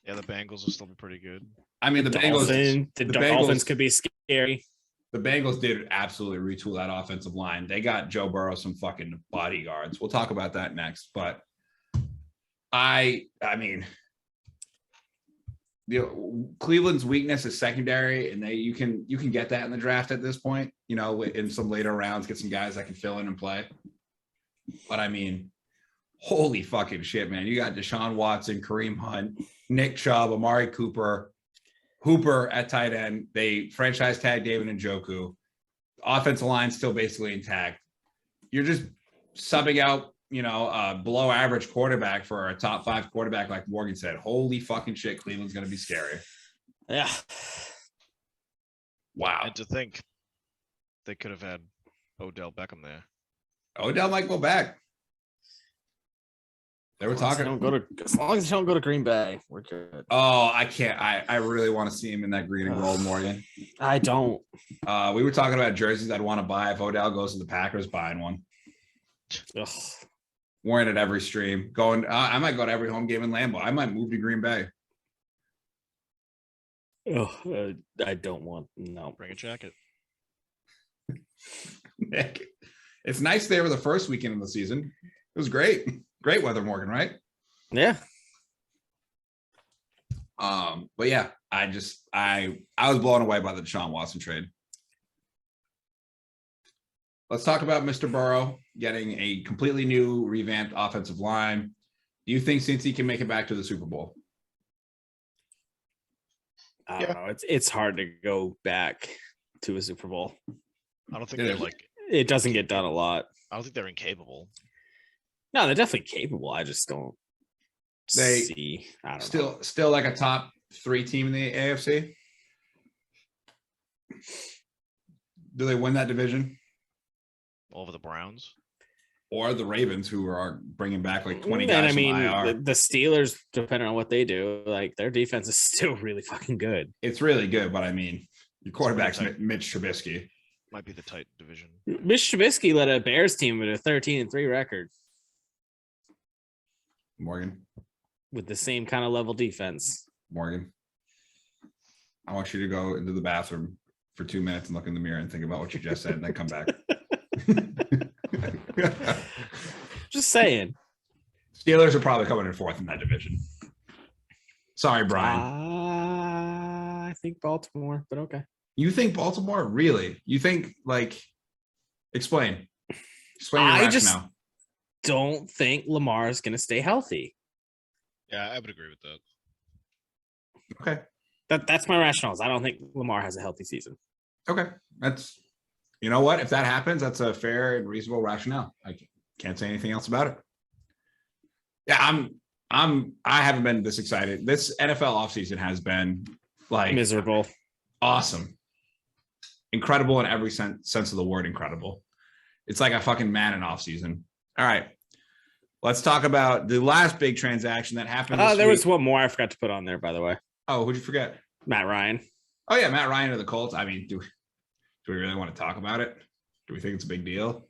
A: Yeah, the Bengals will still be pretty good.
B: I mean, the Bengals.
C: The Dolphins could be scary.
B: The Bengals did absolutely retool that offensive line. They got Joe Burrow some fucking bodyguards. We'll talk about that next. But I mean, Cleveland's weakness is secondary, and you can get that in the draft at this point. In some later rounds, get some guys that can fill in and play. But I mean, holy fucking shit, man! You got Deshaun Watson, Kareem Hunt, Nick Chubb, Amari Cooper, Hooper at tight end. They franchise tag David Njoku. Offensive line still basically intact. You're just subbing out, a below average quarterback for a top 5 quarterback, like Morgan said. Holy fucking shit, Cleveland's going to be scary.
C: Yeah.
B: Wow.
A: And to think they could have had Odell Beckham there.
B: Odell might go back. They were talking.
C: As long as they don't go to Green Bay, we're good.
B: Oh, I can't. I really want to see him in that green and gold, Morgan.
C: I don't.
B: We were talking about jerseys I'd want to buy if Odell goes to the Packers, buying one.
C: Ugh.
B: Wearing it every stream. I might go to every home game in Lambeau. I might move to Green Bay.
C: Oh, I don't want. No.
A: Bring a jacket.
B: Nick, it's nice there for the first weekend of the season. It was great. Great weather, Morgan, right?
C: Yeah.
B: But yeah, I was blown away by the Deshaun Watson trade. Let's talk about Mr. Burrow getting a completely new revamped offensive line. Do you think Cincy can make it back to the Super Bowl?
C: I don't know. It's hard to go back to a Super Bowl.
A: I don't think they're
C: it doesn't get done a lot.
A: I don't think they're incapable.
C: No, they're definitely capable. I just don't see. I don't know.
B: Still like a top 3 team in the AFC. Do they win that division?
A: Over the Browns.
B: Or the Ravens, who are bringing back like 20
C: And
B: guys
C: I mean,
B: from IR.
C: the Steelers, depending on what they do, like their defense is still really fucking good.
B: It's really good, but I mean, your quarterback's
A: pretty tight.
B: Mitch Trubisky.
A: Might be the tight division.
C: Mitch Trubisky led a Bears team with a 13-3 record
B: Morgan,
C: with the same kind of level defense.
B: Morgan, I want you to go into the bathroom for 2 minutes and look in the mirror and think about what you just said and then come back.
C: Just saying.
B: Steelers are probably coming in fourth in that division. Sorry, Brian.
C: I think Baltimore, but okay.
B: You think Baltimore? Really? You think like explain your
C: I just
B: rationale.
C: don't think Lamar is going to stay healthy.
A: Yeah, I would agree with that.
B: Okay.
C: That's my rationale. I don't think Lamar has a healthy season.
B: Okay. That's, you know what? If that happens, that's a fair and reasonable rationale. I can't say anything else about it. Yeah, I haven't been this excited. This NFL offseason has been like
C: Miserable.
B: Awesome. Incredible in every sense of the word, incredible. It's like a fucking Madden offseason. All right. Let's talk about the last big transaction that happened.
C: There was one more I forgot to put on there, by the way.
B: Oh, who'd you forget?
C: Matt Ryan.
B: Oh, yeah, Matt Ryan of the Colts. I mean, do we really want to talk about it? Do we think it's a big deal?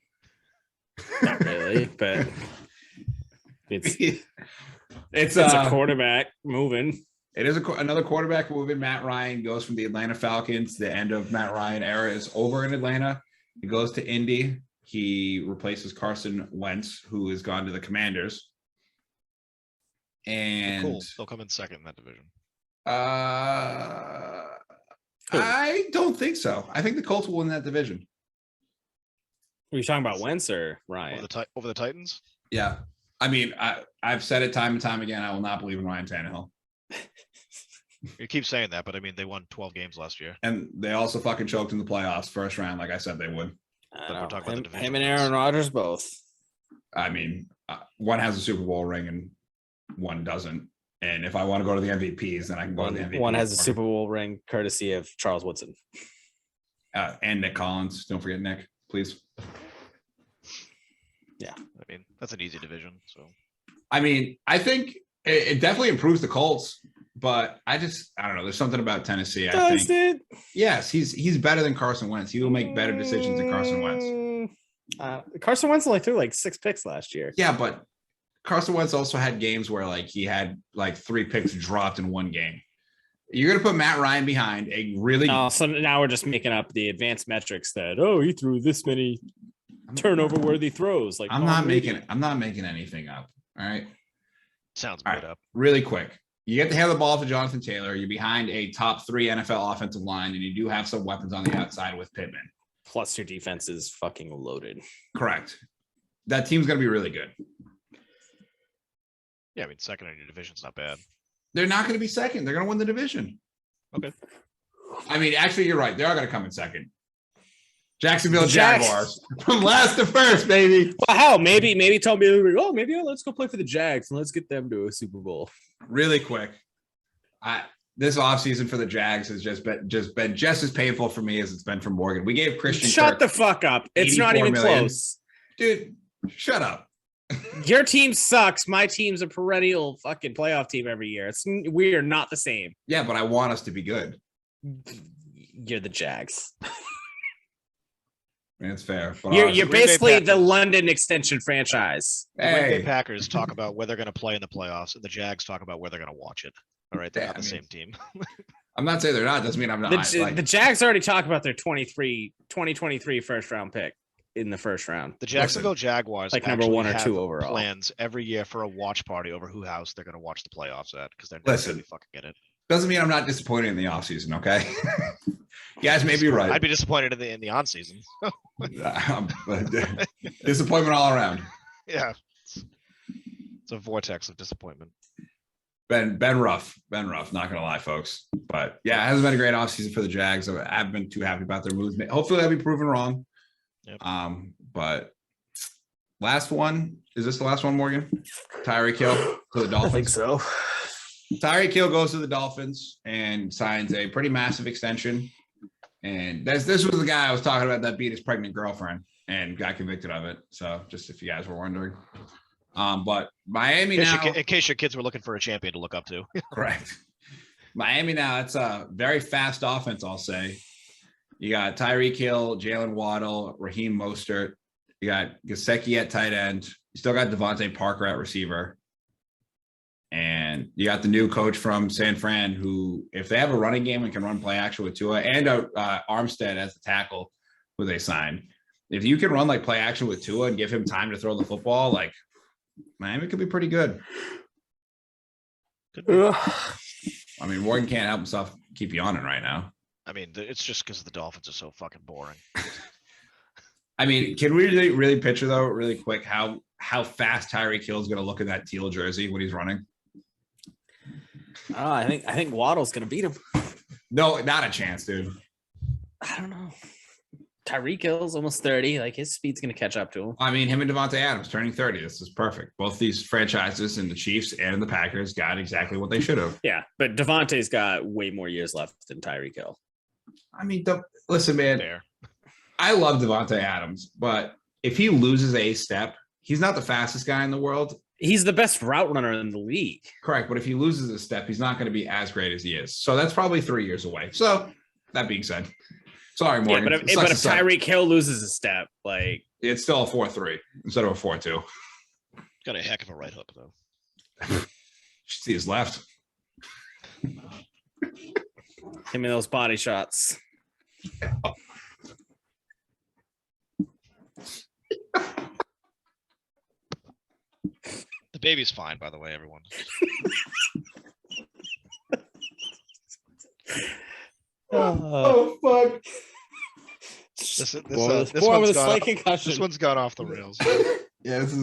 C: Not really, but it's
B: a
C: a quarterback moving.
B: It is another quarterback moving. Matt Ryan goes from the Atlanta Falcons. The end of Matt Ryan era is over in Atlanta. He goes to Indy. He replaces Carson Wentz, who has gone to the Commanders. And
A: Cool. They'll come in second in that division.
B: I don't think so. I think the Colts will win that division.
C: Are you talking about Wentz or Ryan?
A: Over the Titans?
B: Yeah. I mean, I've said it time and time again. I will not believe in Ryan Tannehill.
A: You keep saying that, but I mean, they won 12 games last year.
B: And they also fucking choked in the playoffs first round, like I said they would.
A: But we're talking about the division.
C: Him and Aaron Rodgers both.
B: I mean, one has a Super Bowl ring and one doesn't. And if I want to go to the MVPs, then I can go to the MVPs.
C: One has a Super Bowl ring courtesy of Charles Woodson.
B: And Nick Collins. Don't forget Nick, please.
C: Yeah.
A: I mean, that's an easy division. So,
B: I mean, I think it definitely improves the Colts, but I don't know. There's something about Tennessee. I think. Yes, he's better than Carson Wentz. He will make better decisions than Carson Wentz.
C: Carson Wentz only threw like 6 picks last year.
B: Yeah, but Carson Wentz also had games where like he had like 3 picks dropped in one game. You're going to put Matt Ryan behind a really.
C: So now we're just making up the advanced metrics that he threw this many turnover worthy throws. Like
B: I'm not making anything up. All right.
A: Sounds
B: All
A: made up.
B: Really quick. You get to hand the ball to Jonathan Taylor. You're behind a top 3 NFL offensive line, and you do have some weapons on the outside with Pittman.
C: Plus your defense is fucking loaded.
B: Correct. That team's going to be really good.
A: Yeah, I mean, second in your division's not bad.
B: They're not going to be second. They're going to win the division.
A: Okay.
B: I mean, actually, you're right. They are going to come in second. Jacksonville Jaguars from last to first, baby.
C: Well, hell, maybe tell me, let's go play for the Jags and let's get them to a Super Bowl.
B: Really quick. This offseason for the Jags has just been just as painful for me as it's been for Morgan. We gave Christian
C: Shut
B: Kirk
C: the fuck up. It's not even
B: million.
C: close.
B: Dude, shut up.
C: Your team sucks. My team's a perennial fucking playoff team every year. We are not the same.
B: Yeah, but I want us to be good.
C: You're the Jags.
B: I mean, it's fair. But
C: You're basically the London extension franchise.
A: The Green Bay Packers talk about where they're going to play in the playoffs, and the Jags talk about where they're going to watch it. All right, they're not the same team.
B: I'm not saying they're not. Doesn't mean I'm not.
C: The Jags already talked about their 2023 first round pick in the first round.
A: The Jacksonville Jaguars
C: like number 1 or 2 overall.
A: Plans every year for a watch party over who house they're going to watch the playoffs at because they're not going to be fucking in it.
B: Doesn't mean I'm not disappointed in the offseason, okay? You guys may be right.
A: I'd be disappointed in the on season.
B: Disappointment all around.
A: Yeah. It's a vortex of disappointment.
B: Been rough. Not gonna lie, folks. But yeah, it hasn't been a great offseason for the Jags. I haven't been too happy about their moves. Hopefully they'll be proven wrong.
A: Yep.
B: But last one. Is this the last one, Morgan? Tyreek Hill to the Dolphins.
C: I think so.
B: Tyreek Hill goes to the Dolphins and signs a pretty massive extension. And this was the guy I was talking about that beat his pregnant girlfriend and got convicted of it. So just if you guys were wondering. But Miami now.
A: In case your kids were looking for a champion to look up to.
B: Correct. Miami now, it's a very fast offense, I'll say. You got Tyreek Hill, Jalen Waddle, Raheem Mostert. You got Gesicki at tight end. You still got Devontae Parker at receiver. And you got the new coach from San Fran who, if they have a running game and can run play action with Tua and Armstead as the tackle who they signed, if you can run like play action with Tua and give him time to throw the football, like Miami could be pretty good. I mean, Morgan can't help himself keep yawning right now.
A: I mean, it's just because the Dolphins are so fucking boring.
B: I mean, can we really picture though, really quick, how fast Tyreek Hill is going to look in that teal jersey when he's running?
C: I think Waddle's gonna beat him.
B: No, not a chance, dude.
C: I don't know. Tyreek Hill's almost 30. Like his speed's gonna catch up to him.
B: I mean, him and Devontae Adams turning 30. This is perfect. Both these franchises and the Chiefs and the Packers got exactly what they should have.
C: Yeah, but Devontae's got way more years left than Tyreek Hill.
B: I mean, listen, man.
A: There.
B: I love Devontae Adams, but if he loses a step, he's not the fastest guy in the world.
C: He's the best route runner in the league.
B: Correct. But if he loses a step, he's not going to be as great as he is. So that's probably 3 years away. So that being said, sorry, Morgan.
C: Yeah, but if Tyreek Hill loses a step, like
B: it's still a 4-3 instead of a 4-2.
A: Got a heck of a right hook, though.
B: Should see his left.
C: Give me those body shots.
A: The baby's fine, by the way, everyone.
B: Oh fuck!
A: This one's gone off the rails.
B: Yeah, this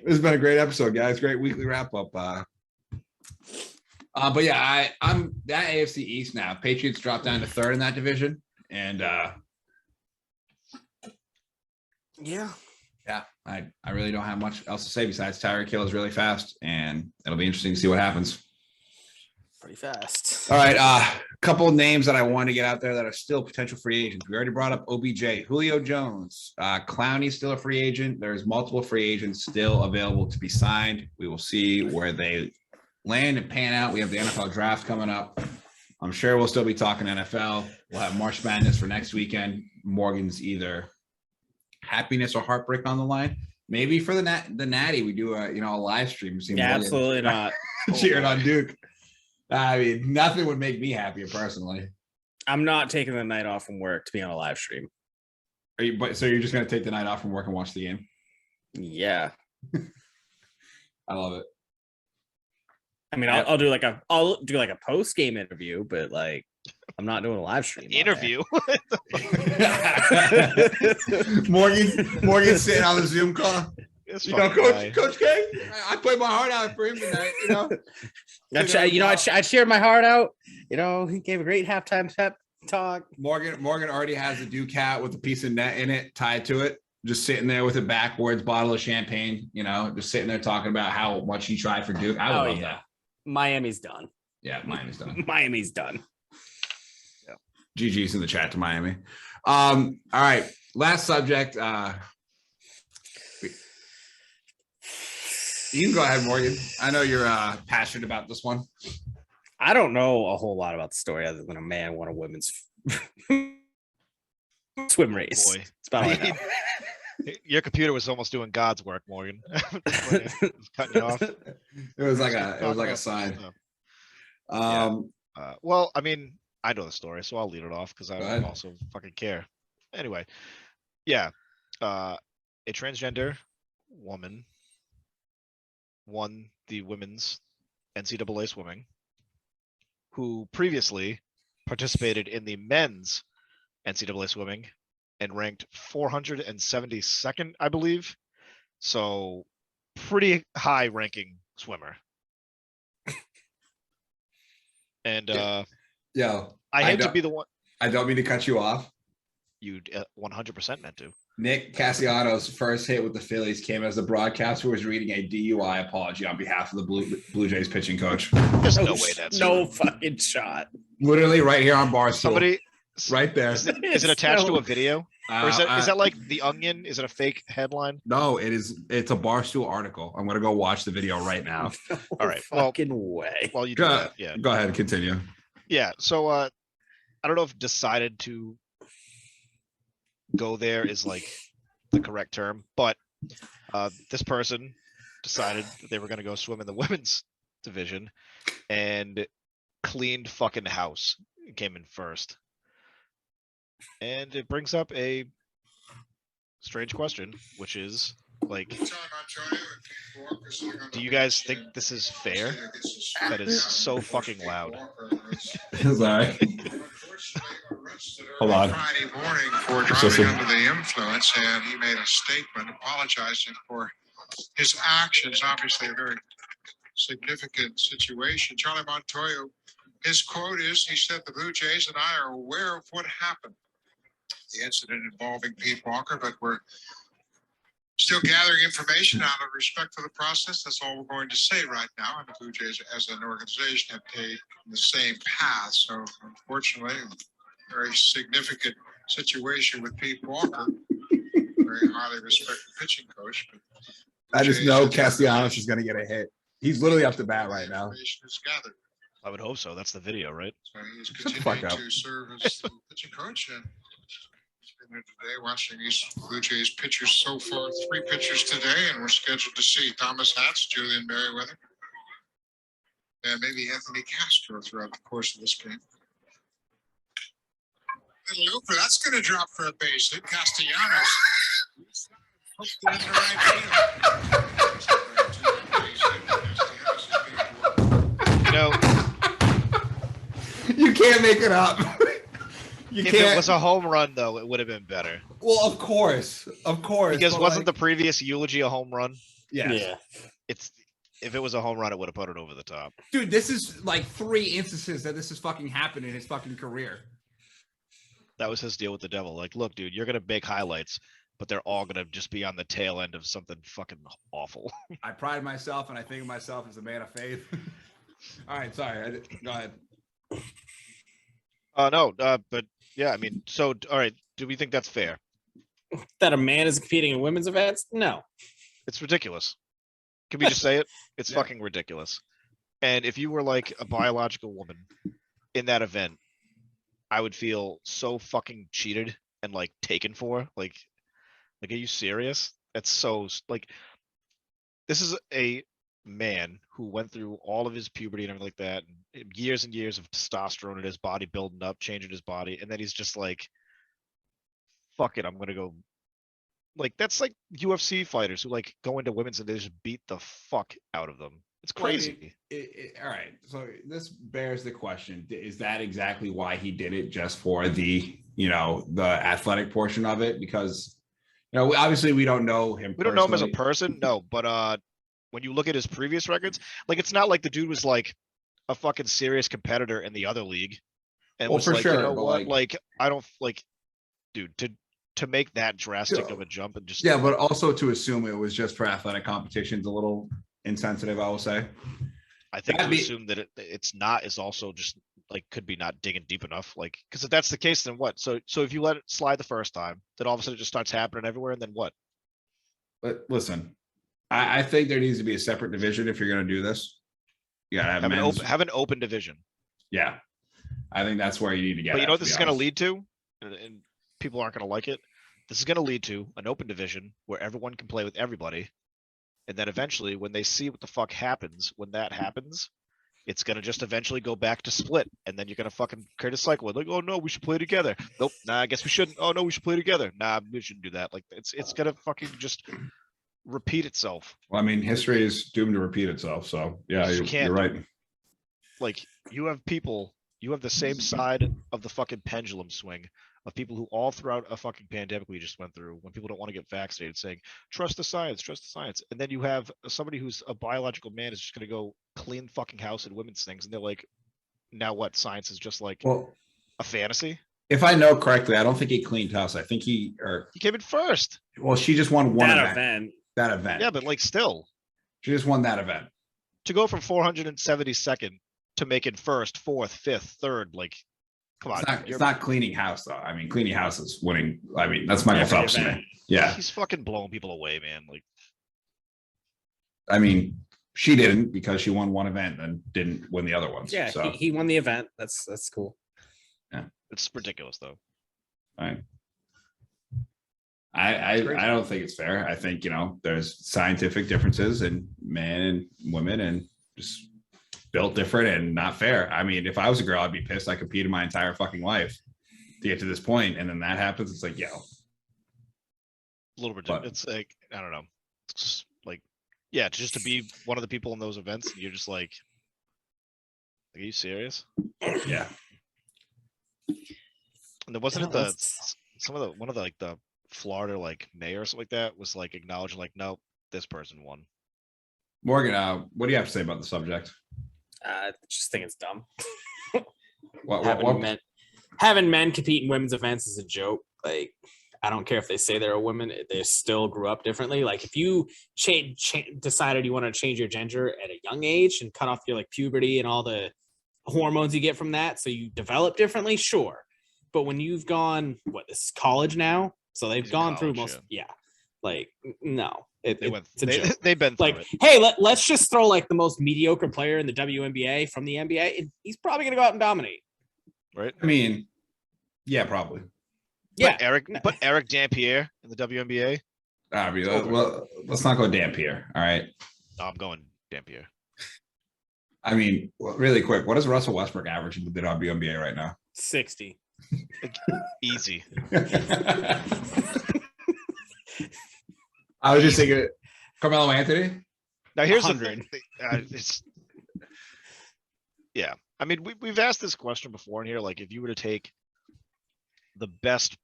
B: has been a great episode, guys. Great weekly wrap up. But yeah, I'm that AFC East now. Patriots dropped down to third in that division, and yeah, I really don't have much else to say besides Tyreek Hill is really fast, and it'll be interesting to see what happens.
C: Pretty fast.
B: All right, a couple of names that I want to get out there that are still potential free agents. We already brought up OBJ, Julio Jones, Clowney's still a free agent. There's multiple free agents still available to be signed. We will see where they land and pan out. We have the NFL draft coming up. I'm sure we'll still be talking NFL. We'll have March Madness for next weekend. Morgan's either happiness or heartbreak on the line. Maybe for the Natty, we do a live stream.
C: Yeah, absolutely not.
B: Cheering on Duke. I mean, nothing would make me happier personally.
C: I'm not taking the night off from work to be on a live stream.
B: So you're just gonna take the night off from work and watch the game?
C: Yeah.
B: I love it.
C: I mean, I'll do like a post game interview, but like I'm not doing a live stream.
A: Interview.
B: Morgan sitting on the Zoom call. Coach K, I played my heart out for him tonight.
C: I cheered my heart out. He gave a great halftime pep talk.
B: Morgan already has a Duke hat with a piece of net in it tied to it, just sitting there with a backwards bottle of champagne. Just sitting there talking about how much he tried for Duke. I would love that.
C: Miami's done.
B: Yeah, Miami's done.
C: Miami's done.
B: Yeah. GG's in the chat to Miami. All right, last subject. You can go ahead, Morgan. I know you're passionate about this one.
C: I don't know a whole lot about the story other than a man won a women's swim race.
A: Boy.
C: It's about all I know.
A: Your computer was almost doing God's work, Morgan. It was cutting you off.
B: It was like a sign.
A: Well, I mean, I know the story, so I'll lead it off because I also fucking care. Anyway, yeah, a transgender woman won the women's NCAA swimming, who previously participated in the men's NCAA swimming and ranked 472nd, I believe. So pretty high ranking swimmer. And I hate to be the one.
B: I don't mean to cut you off.
A: You 100% meant to.
B: Nick Castellanos' first hit with the Phillies came as the broadcaster was reading a DUI apology on behalf of the Blue Jays pitching coach.
A: There's no way that's
C: no
A: true.
C: fucking shot.
B: Literally right here on Barstool.
A: Somebody
B: right there.
A: Is it attached to a video? Or is that like The Onion? Is it a fake headline?
B: No, it's a Barstool article. I'm gonna go watch the video right now.
A: All right.
C: Fucking way.
A: While you do that, yeah.
B: Go ahead and continue.
A: Yeah. So I don't know if decided to go there is like the correct term, but this person decided that they were gonna go swim in the women's division and cleaned fucking house. Came in first. And it brings up a strange question, which is like, do you guys think this is fair? That is so fucking loud.
B: Sorry. Hold on.
D: Friday morning for driving under the influence, and he made a statement apologizing for his actions. Obviously, a very significant situation. Charlie Montoya, his quote is, he said, "The Blue Jays and I are aware of what happened, the incident involving Pete Walker, but we're still gathering information out of respect for the process." That's all we're going to say right now. And the Blue Jays as an organization have taken the same path. So unfortunately, a very significant situation with Pete Walker, very highly respected pitching coach. But
B: I just know Castellanos is going to get a hit. He's literally up to bat right now.
D: Information is gathered.
A: I would hope so. That's the video, right?
D: So he's
B: Shut the
D: continuing
B: fuck up.
D: to serve as the pitching coach. And today watching these Blue Jays pitchers so far, 3 pitchers today, and we're scheduled to see Thomas Hatz, Julian Merriweather, and maybe Anthony Castro throughout the course of this game. And Looper, that's going to drop for a base hit. Castellanos. Hooked it in the right field.
A: You know,
B: You can't make it up. You
A: if
B: can't.
A: it was a home run, though, it would have been better.
B: Well, of course.
A: Because
B: but
A: wasn't the previous eulogy a home run?
B: Yes.
C: Yeah.
A: If it was a home run, it would have put it over the top.
B: Dude, this is like 3 instances that this has fucking happened in his fucking career.
A: That was his deal with the devil. Like, look, dude, you're gonna make highlights, but they're all gonna just be on the tail end of something fucking awful.
B: I pride myself and I think of myself as a man of faith. All right, sorry. Go ahead.
A: No, but yeah, I mean, so all right, do we think that's fair?
C: That a man is competing in women's events? No.
A: It's ridiculous. Can we just say it? It's
B: Yeah.
A: fucking ridiculous. And if you were like a biological woman in that event, I would feel so fucking cheated and like taken for. Like, are you serious? That's so like. This is a man who went through all of his puberty and everything like that, and years of testosterone in his body building up, changing his body, and then he's just like, "Fuck it, I'm gonna go." Like that's like UFC fighters who like go into women's and they just beat the fuck out of them. It's crazy.
B: All right. So this bears the question. Is that exactly why he did it, just for the, the athletic portion of it? Because, obviously we don't know him.
A: We don't know him as a person, no, but when you look at his previous records, like it's not like the dude was like a fucking serious competitor in the other league. And
B: Well,
A: was
B: for
A: like,
B: sure,
A: you know
B: but
A: what?
B: like-
A: Like I don't like, dude, to make that drastic of a jump and just
B: Yeah, but also to assume it was just for athletic competitions, a little insensitive, I will say.
A: I think
B: that'd
A: to
B: be-
A: assume that it's not is also just like could be not digging deep enough. Like, because if that's the case, then what? So if you let it slide the first time, then all of a sudden it just starts happening everywhere, and then what?
B: But listen, I think there needs to be a separate division if you're going to do this. You gotta have men's.
A: Have an open division.
B: Yeah, I think that's where you need to get.
A: But you
B: at,
A: know what
B: to
A: this
B: be
A: is going to
B: honest.
A: lead to, and people aren't going to like it. This is going to lead to an open division where everyone can play with everybody, and then eventually, when they see what the fuck happens, when that happens, it's going to just eventually go back to split, and then you're going to fucking create a cycle. Like, oh no, we should play together. Nope, nah, I guess we shouldn't. Oh no, we should play together. Nah, we shouldn't do that. Like, it's going to fucking just repeat itself.
B: Well, I mean, history is doomed to repeat itself. So yeah,
A: You
B: you're
A: can't-
B: right.
A: Like, you have people, you have the same side of the fucking pendulum swing of people who all throughout a fucking pandemic we just went through, when people don't want to get vaccinated, saying, trust the science, trust the science. And then you have somebody who's a biological man is just going to go clean fucking house in women's things. And they're like, now what? Science is just like
B: Well,
A: a fantasy?
B: If I know correctly, I don't think he cleaned house. I think
A: He came in first.
B: well, she just won one
C: That
B: event.
C: event.
B: That event.
A: Yeah, but like still
B: She just won that event.
A: to go from 472nd to making first, fourth, fifth, third, like, come on.
B: It's not cleaning house though. I mean, cleaning house is winning. I mean, that's Michael
C: Every
B: Phelps to
C: event.
B: me. Yeah.
A: He's fucking blowing people away, man. Like,
B: I mean, she didn't because she won one event and didn't win the other ones.
C: Yeah,
B: So
C: he won the event. That's cool.
A: it's ridiculous though.
B: fine. I don't think it's fair. I think, there's scientific differences in men and women and just built different and not fair. I mean, if I was a girl, I'd be pissed. I competed my entire fucking life to get to this point, and then that happens. It's like,
A: A little ridiculous. It's like, I don't know. It's just like, yeah, just to be one of the people in those events, you're just like, are you serious?
B: yeah.
A: And there wasn't
C: Yeah,
A: one of the like the Florida like mayor or something like that was like acknowledging like, nope, this person won.
B: Morgan, what do you have to say about the subject?
C: Just think it's dumb.
B: What?
C: Having men compete in women's events is a joke. Like, I don't care if they say they're a woman; they still grew up differently. Like, if you decided you want to change your gender at a young age and cut off your like puberty and all the hormones you get from that, so you develop differently, sure. But when you've gone, this is college now, so they've
A: He's in
C: gone through
A: college,
C: most. Yeah, like no, it's a joke.
A: They've been through
C: Like,
A: it.
C: hey, let's just throw like the most mediocre player in the WNBA from the NBA, and he's probably gonna go out and dominate.
A: Right?
B: I mean, yeah, probably.
C: Yeah,
A: But Eric Dampier in the WNBA.
B: I mean, well, let's not go Dampier. All right.
A: No, I'm going Dampier.
B: I mean, really quick, what is Russell Westbrook averaging with the WNBA right now?
C: 60.
A: Easy.
B: I was just thinking, Carmelo Anthony.
A: Now here's the
C: 100.
A: thing. Yeah. I mean, we've asked this question before in here. Like, if you were to take the best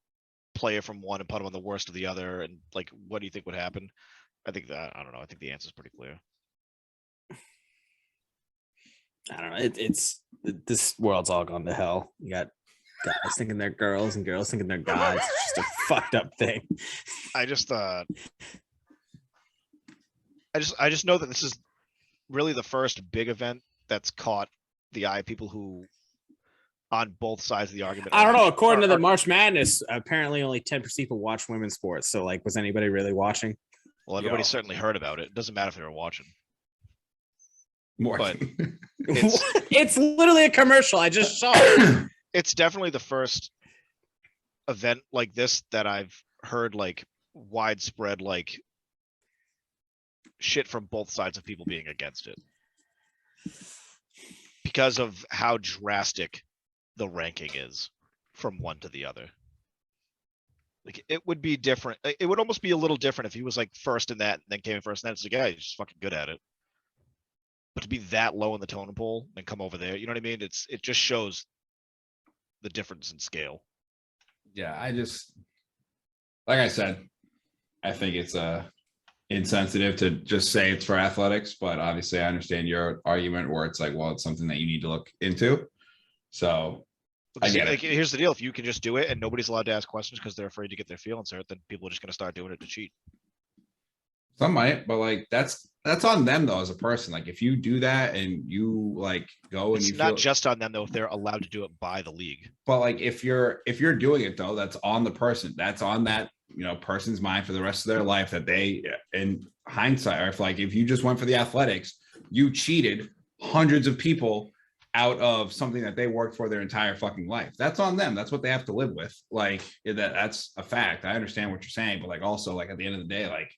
A: player from one and put him on the worst of the other, and like, what do you think would happen? I think that I don't know. I think the answer is pretty clear.
C: I don't know. It's this world's all gone to hell. You got guys thinking they're girls and girls thinking they're guys. It's just a fucked up thing.
A: I just know that this is really the first big event that's caught the eye of people who on both sides of the argument.
C: I don't know. According to the March Madness, apparently only 10% people watch women's sports. So, like, was anybody really watching?
A: Well, everybody certainly heard about it. It doesn't matter if they were watching.
B: More.
A: But
C: It's literally a commercial. I just saw it.
A: It's definitely the first event like this that I've heard like widespread like shit from both sides of people being against it because of how drastic the ranking is from one to the other. Like, it would be different. It would almost be a little different if he was like first in that and then came in first and then it's like, yeah, he's just fucking good at it. But to be that low in the totem pole and come over there, you know what I mean? It just shows the difference in scale.
B: Yeah, like I said, I think it's insensitive to just say it's for athletics, but obviously I understand your argument where it's like, well, it's something that you need to look into. So I get it.
A: Here's the deal. If you can just do it and nobody's allowed to ask questions because they're afraid to get their feelings hurt, then people are just going to start doing it to cheat.
B: Some might, but like that's on them though as a person. Like if you do that and you like go and
A: It's
B: you
A: not
B: feel,
A: just on them though if they're allowed to do it by the league.
B: but like if you're doing it though, that's on the person. That's on that person's mind for the rest of their life that they, in hindsight, or if you just went for the athletics, you cheated hundreds of people out of something that they worked for their entire fucking life. That's on them. That's what they have to live with. Like that's a fact. I understand what you're saying, but like also like at the end of the day, like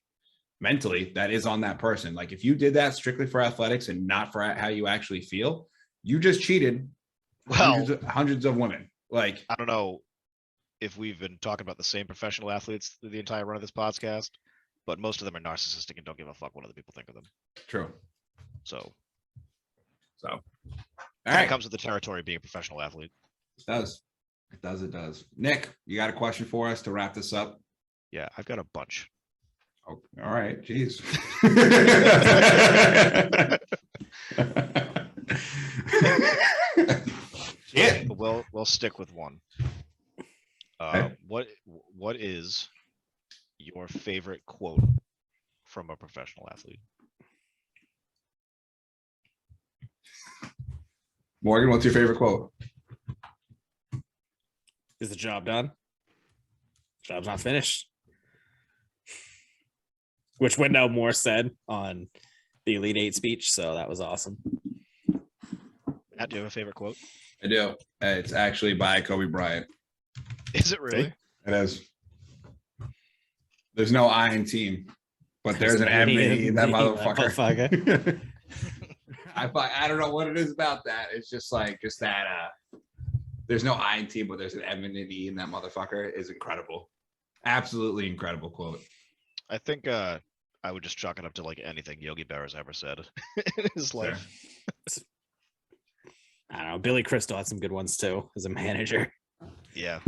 B: mentally that is on that person. Like if you did that strictly for athletics and not for how you actually feel, you just cheated hundreds of women. Like
A: I don't know if we've been talking about the same professional athletes through the entire run of this podcast, but most of them are narcissistic and don't give a fuck what other people think of them.
B: True.
A: So
B: all
A: it
B: right,
A: comes with the territory of being a professional athlete.
B: it does. Nick, you got a question for us to wrap this up?
A: Yeah, I've got a bunch.
B: Oh, all right, jeez.
A: But we'll stick with one. What is your favorite quote from a professional athlete?
B: Morgan, what's your favorite quote?
C: Is the job done? Job's not finished. Which Wendell Moore said on the Elite Eight speech. So that was awesome.
A: Matt, do you have a favorite quote?
B: I do. It's actually by Kobe Bryant.
A: Is it really?
B: It is. There's no I in team, but there's an M in that motherfucker. I don't know what it is about that. It's just that there's no I in team, but there's an M and an E in that motherfucker is incredible. Absolutely incredible quote.
A: I think I would just chalk it up to like anything Yogi Berra's ever said in his life.
C: I don't know. Billy Crystal had some good ones too as a manager.
A: Yeah.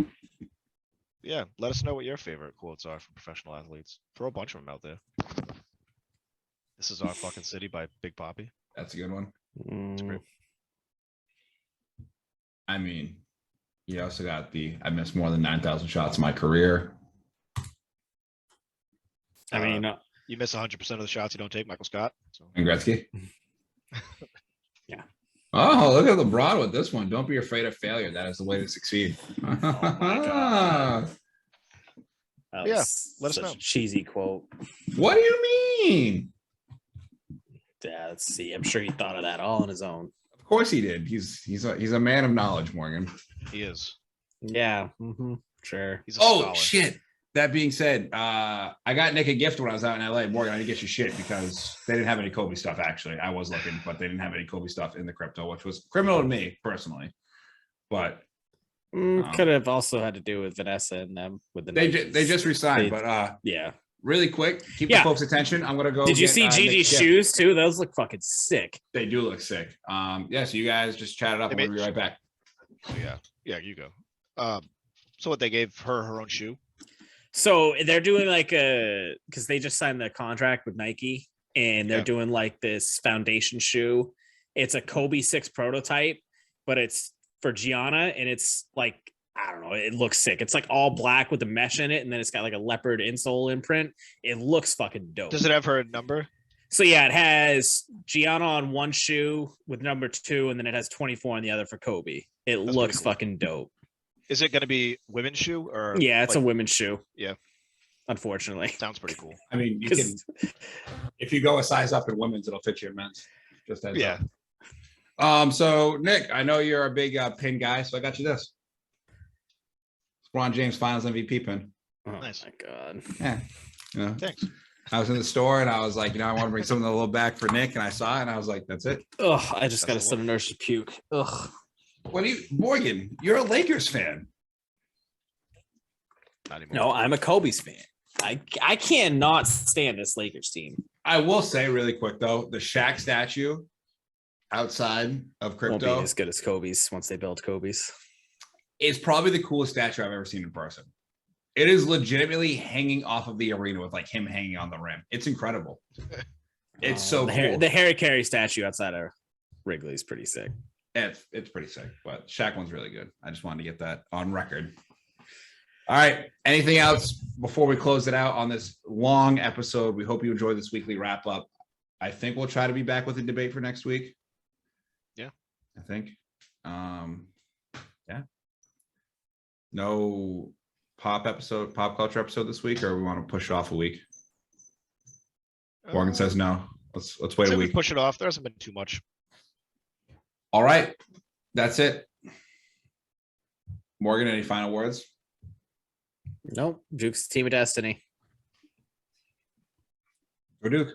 A: Yeah. Let us know what your favorite quotes are from professional athletes. Throw a bunch of them out there. This is Our Fucking City by Big Poppy.
B: That's a good one.
A: It's great.
B: I mean, you also got I missed more than 9,000 shots in my career.
C: I mean,
A: you miss 100% of the shots you don't take, Michael Scott. So.
B: And Gretzky.
C: Yeah.
B: Oh, look at LeBron with this one. Don't be afraid of failure. That is the way to succeed.
C: Oh my God.
A: Yeah, let us know.
C: A cheesy quote.
B: What do you mean?
C: Yeah, let's see. I'm sure he thought of that all on his own.
B: Of course he did. He's a man of knowledge, Morgan.
A: He is.
C: Yeah. Sure.
A: He's a scholar.
B: Shit. That being said, I got Nick a gift when I was out in LA. Morgan, I didn't get you shit because they didn't have any Kobe stuff. Actually, I was looking, but they didn't have any Kobe stuff in the crypto, which was criminal to me personally. But
C: could have also had to do with Vanessa and them with the.
B: They just resigned, but
C: yeah.
B: Really quick, keep the folks' attention. I'm gonna go.
C: Did you see Gigi's shoes too? Those look fucking sick.
B: They do look sick. Yeah. So you guys just chat it up. We'll be right back.
A: Yeah. You go. So what, they gave her own shoe?
C: So they're doing because they just signed the contract with Nike and they're doing like this foundation shoe. It's a Kobe 6 prototype, but it's for Gianna and it's like, I don't know, it looks sick. It's like all black with a mesh in it and then it's got like a leopard insole imprint. It looks fucking dope.
A: Does it have her number?
C: So yeah, it has Gianna on one shoe with number 2 and then it has 24 on the other for Kobe. That's looks cool. Fucking dope.
A: Is it going to be women's shoe or?
C: Yeah, it's a women's shoe.
A: Yeah.
C: Unfortunately.
A: Sounds pretty cool.
B: I mean, you can, if you go a size up in women's, it'll fit you in men's. Just as So Nick, I know you're a big pin guy, so I got you this. LeBron James Finals MVP pin.
C: Oh
A: nice.
C: My God.
B: Yeah.
A: Thanks.
B: I was in the store and I was like, I want to bring something a little back for Nick, and I saw it and I was like, that's it.
C: Oh, I just got a sudden urge to puke. Ugh.
B: What do you, Morgan? You're a Lakers fan.
A: Not anymore.
C: No, I'm a Kobe's fan. I cannot stand this Lakers team.
B: I will say really quick though, the Shaq statue outside of crypto
C: won't be as good as Kobe's once they build Kobe's.
B: It's probably the coolest statue I've ever seen in person. It is legitimately hanging off of the arena with like him hanging on the rim. It's incredible. It's so cool.
C: The Harry Carey statue outside of Wrigley is pretty sick.
B: It's pretty sick, but Shaq one's really good. I just wanted to get that on record. All right. Anything else before we close it out on this long episode? We hope you enjoyed this weekly wrap up. I think we'll try to be back with a debate for next week.
A: Yeah.
B: I think. Yeah. No pop culture episode this week, or we want to push it off a week? Morgan says no. Let's wait a week.
A: Push it off. There hasn't been too much.
B: All right. That's it. Morgan, any final words?
C: Nope. Duke's team of destiny.
B: Go Duke.